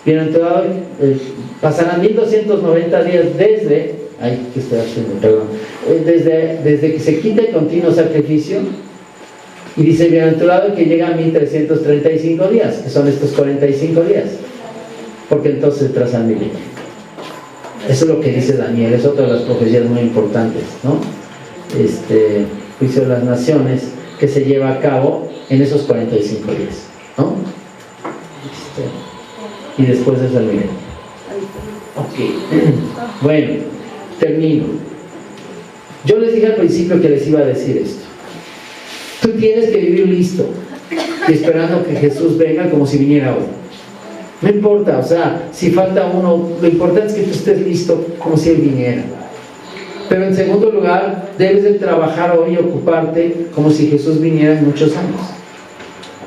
Bienaventurado, pasarán 1290 días desde, ¿qué estoy haciendo? Perdón. Desde que se quite el continuo sacrificio, y dice, bienaventurado el que llega a 1335 días, que son estos 45 días, porque entonces tras al milenio. Eso es lo que dice Daniel, es otra de las profecías muy importantes, ¿no? Juicio de las naciones, que se lleva a cabo en esos 45 días, ¿no? Y después es el milenio. Ok. Bueno, termino. Yo les dije al principio que les iba a decir esto. Tú tienes que vivir listo y esperando que Jesús venga como si viniera hoy. No importa, o sea, si falta uno, lo importante es que tú estés listo como si Él viniera. Pero en segundo lugar, debes de trabajar hoy y ocuparte como si Jesús viniera en muchos años.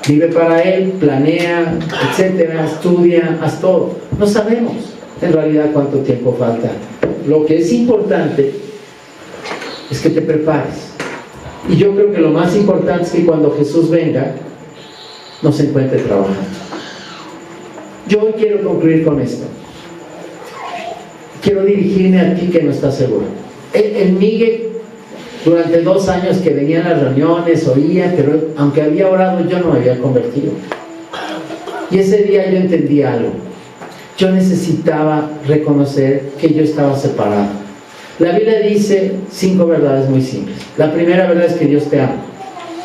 Vive para Él, planea, etcétera, estudia, haz todo. No sabemos en realidad cuánto tiempo falta. Lo que es importante es que te prepares. Y yo creo que lo más importante es que cuando Jesús venga, nos encuentre trabajando. Yo hoy quiero concluir con esto. Quiero dirigirme a ti que no estás seguro. El Miguel, durante 2 años que venía a las reuniones, oía, pero aunque había orado, yo no me había convertido. Y ese día yo entendí algo. Yo necesitaba reconocer que yo estaba separado. La Biblia dice 5 verdades muy simples. La primera verdad es que Dios te ama.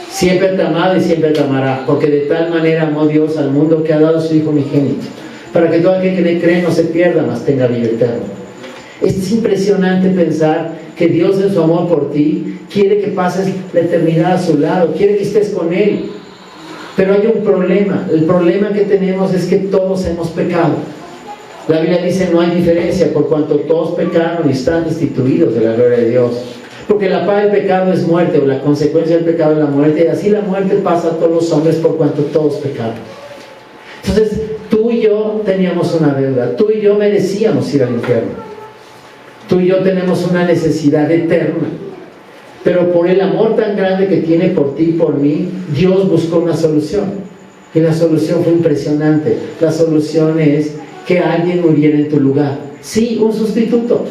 Siempre te ha amado y siempre te amará, porque de tal manera amó Dios al mundo que ha dado a su Hijo unigénito, para que todo aquel que le cree no se pierda, mas tenga vida eterna. Es impresionante pensar que Dios en su amor por ti quiere que pases la eternidad a su lado, quiere que estés con Él. Pero hay un problema. El problema que tenemos es que todos hemos pecado. La Biblia dice no hay diferencia por cuanto todos pecaron y están destituidos de la gloria de Dios. Porque la paga del pecado es muerte, o la consecuencia del pecado es la muerte, y así la muerte pasa a todos los hombres por cuanto todos pecaron. Entonces, tú y yo teníamos una deuda, tú y yo merecíamos ir al infierno. Tú y yo tenemos una necesidad eterna. Pero por el amor tan grande que tiene por ti y por mí, Dios buscó una solución. Y la solución fue impresionante. La solución es que alguien muriera en tu lugar. Sí, un sustituto.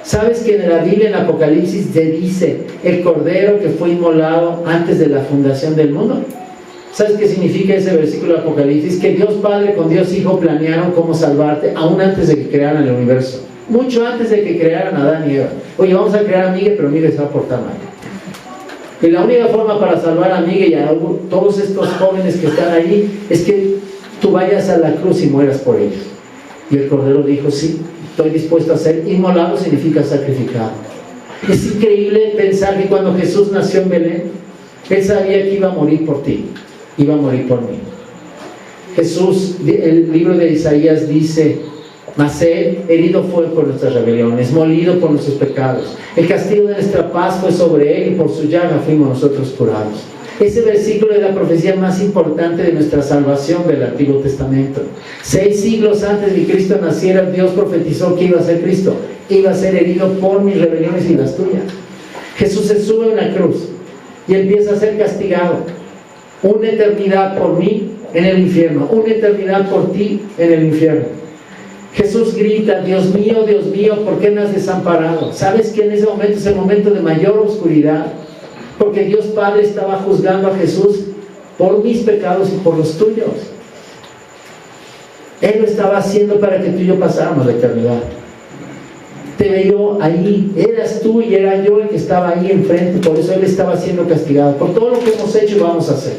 ¿Sabes que en la Biblia, en Apocalipsis, se dice el Cordero que fue inmolado antes de la fundación del mundo? ¿Sabes qué significa ese versículo de Apocalipsis? Que Dios Padre con Dios Hijo planearon cómo salvarte aún antes de que crearan el universo. Mucho antes de que crearan a Adán y Eva. Oye, vamos a crear a Miguel, pero Miguel se va a portar mal. Y la única forma para salvar a Miguel y a todos estos jóvenes que están allí es que tú vayas a la cruz y mueras por ellos. Y el Cordero dijo, sí, estoy dispuesto a ser inmolado, significa sacrificado. Es increíble pensar que cuando Jesús nació en Belén, Él sabía que iba a morir por ti, iba a morir por mí. Jesús, el libro de Isaías dice, mas Él herido fue por nuestras rebeliones, molido por nuestros pecados. El castigo de nuestra paz fue sobre Él y por su llaga fuimos nosotros curados. Ese versículo es la profecía más importante de nuestra salvación del Antiguo Testamento. 6 siglos antes de que Cristo naciera, Dios profetizó que iba a ser Cristo. Iba a ser herido por mis rebeliones y las tuyas. Jesús se sube a una cruz y empieza a ser castigado. Una eternidad por mí en el infierno. Una eternidad por ti en el infierno. Jesús grita, Dios mío, ¿por qué me has desamparado? ¿Sabes que en ese momento es el momento de mayor oscuridad? Porque Dios Padre estaba juzgando a Jesús por mis pecados y por los tuyos. Él lo estaba haciendo para que tú y yo pasáramos la eternidad. Te veo ahí, eras tú y era yo el que estaba ahí enfrente, por eso Él estaba siendo castigado, por todo lo que hemos hecho y vamos a hacer.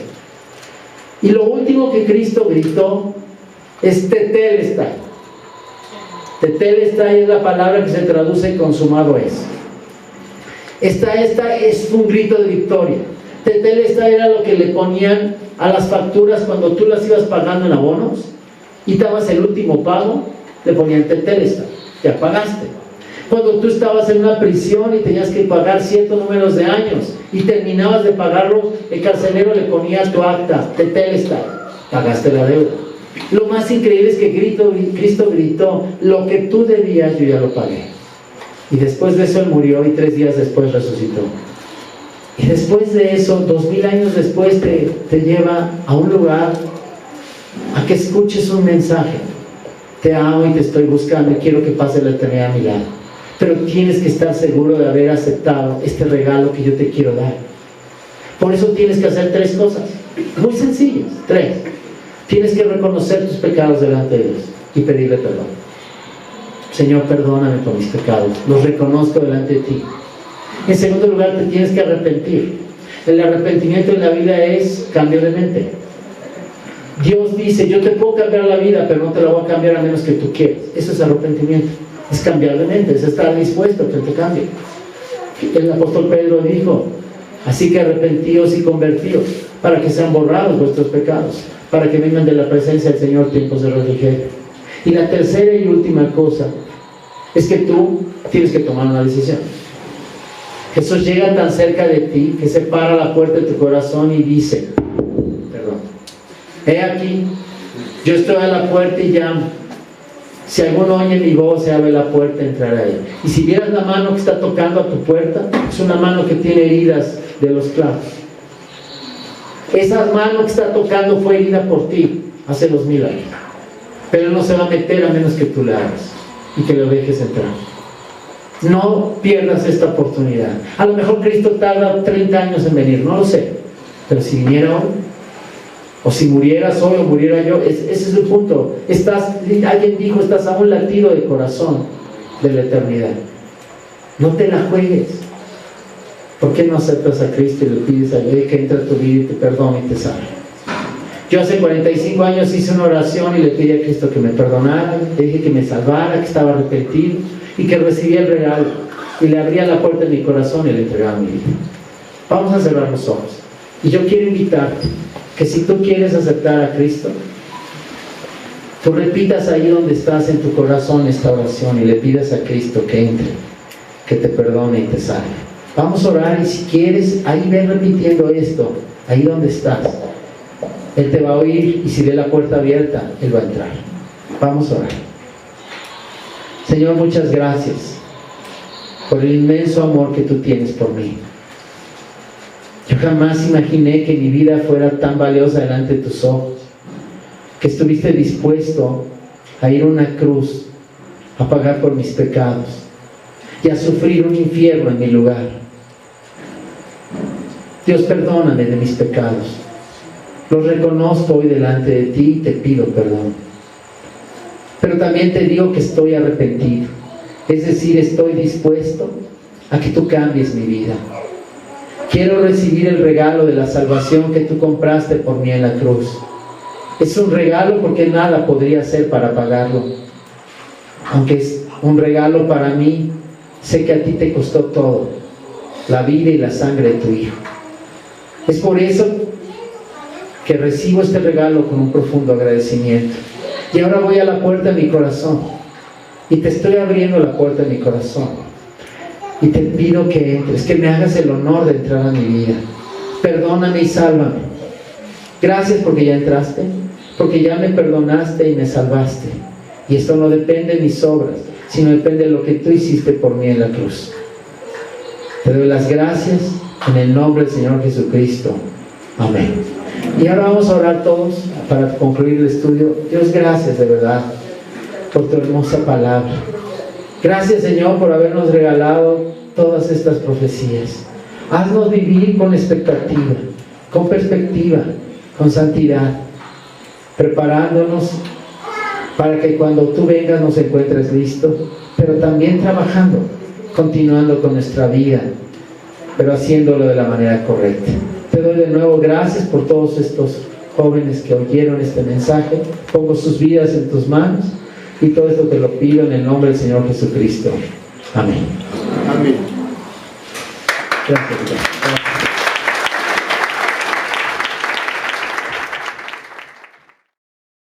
Y lo último que Cristo gritó es Tetelestai. Tetelestai es la palabra que se traduce consumado es. Esta es un grito de victoria. Tetelestai era lo que le ponían a las facturas cuando tú las ibas pagando en abonos y dabas el último pago, le ponían Tetelestai, ya pagaste. Cuando tú estabas en una prisión y tenías que pagar ciertos números de años y terminabas de pagarlo, el carcelero le ponía tu acta, Tetelestai, pagaste la deuda. Lo más increíble es que Cristo gritó, lo que tú debías yo ya lo pagué. Y después de eso Él murió y 3 días después resucitó. Y después de eso, 2000 años después, te lleva a un lugar a que escuches un mensaje. Te amo y te estoy buscando y quiero que pase la eternidad a mi lado. Pero tienes que estar seguro de haber aceptado este regalo que yo te quiero dar. Por eso tienes que hacer 3 cosas. Muy sencillas, 3. Tienes que reconocer tus pecados delante de Dios y pedirle perdón. Señor, perdóname por mis pecados, los reconozco delante de ti. En segundo lugar, te tienes que arrepentir. El arrepentimiento en la vida es cambio de mente. Dios dice, yo te puedo cambiar la vida, pero no te la voy a cambiar a menos que tú quieras. Eso es arrepentimiento, es cambiar de mente, es estar dispuesto a que te cambie. El apóstol Pedro dijo, así que arrepentíos y convertíos, para que sean borrados vuestros pecados, para que vengan de la presencia del Señor tiempos de refrigerio. Y la tercera y última cosa es que tú tienes que tomar una decisión. Jesús llega tan cerca de ti que se para a la puerta de tu corazón y dice, perdón, he aquí, yo estoy a la puerta y llamo. Si alguno oye mi voz, se abre la puerta, entrará él. Y si vieras la mano que está tocando a tu puerta, es una mano que tiene heridas de los clavos. Esa mano que está tocando fue herida por ti hace 2000 años. Pero Él no se va a meter a menos que tú le hagas y que lo dejes entrar. No pierdas esta oportunidad. A lo mejor Cristo tarda 30 años en venir, no lo sé. Pero si viniera hoy, o si murieras hoy o muriera yo, ese es el punto. Alguien dijo, estás a un latido de corazón de la eternidad. No te la juegues. ¿Por qué no aceptas a Cristo y le pides a Él que entre a tu vida y te perdone y te salve? Yo hace 45 años hice una oración y le pedí a Cristo que me perdonara, le dije que me salvara, que estaba arrepentido. y que recibía el regalo y le abría la puerta de mi corazón y le entregaba mi vida. Vamos a cerrar los ojos. Y yo quiero invitarte que si tú quieres aceptar a Cristo, tú repitas ahí donde estás en tu corazón esta oración y le pidas a Cristo que entre, que te perdone y te salve. Vamos a orar, y si quieres, ahí ven repitiendo esto, ahí donde estás. Él te va a oír, y si ve la puerta abierta, Él va a entrar. Vamos a orar. Señor, muchas gracias por el inmenso amor que tú tienes por mí. Yo jamás imaginé que mi vida fuera tan valiosa delante de tus ojos, que estuviste dispuesto a ir a una cruz, a pagar por mis pecados y a sufrir un infierno en mi lugar. Dios, perdóname de mis pecados. Los reconozco hoy delante de ti y te pido perdón. Pero también te digo que estoy arrepentido. Es decir, estoy dispuesto a que tú cambies mi vida. Quiero recibir el regalo de la salvación que tú compraste por mí en la cruz. Es un regalo porque nada podría hacer para pagarlo. Aunque es un regalo para mí, sé que a ti te costó todo, la vida y la sangre de tu Hijo. Es por eso que recibo este regalo con un profundo agradecimiento. Y ahora voy a la puerta de mi corazón y te estoy abriendo la puerta de mi corazón y te pido que entres, que me hagas el honor de entrar a mi vida. Perdóname y sálvame. Gracias porque ya entraste, porque ya me perdonaste y me salvaste. Y esto no depende de mis obras, sino depende de lo que tú hiciste por mí en la cruz. Te doy las gracias en el nombre del Señor Jesucristo. Amén. Y ahora vamos a orar todos para concluir el estudio. Dios, gracias de verdad por tu hermosa palabra. Gracias, Señor, por habernos regalado todas estas profecías. Haznos vivir con expectativa, con perspectiva, con santidad, preparándonos para que cuando tú vengas nos encuentres listos, pero también trabajando, continuando con nuestra vida, pero haciéndolo de la manera correcta. Te doy de nuevo gracias por todos estos jóvenes que oyeron este mensaje. Pongo sus vidas en tus manos y todo esto te lo pido en el nombre del Señor Jesucristo. Amén. Amén. Gracias.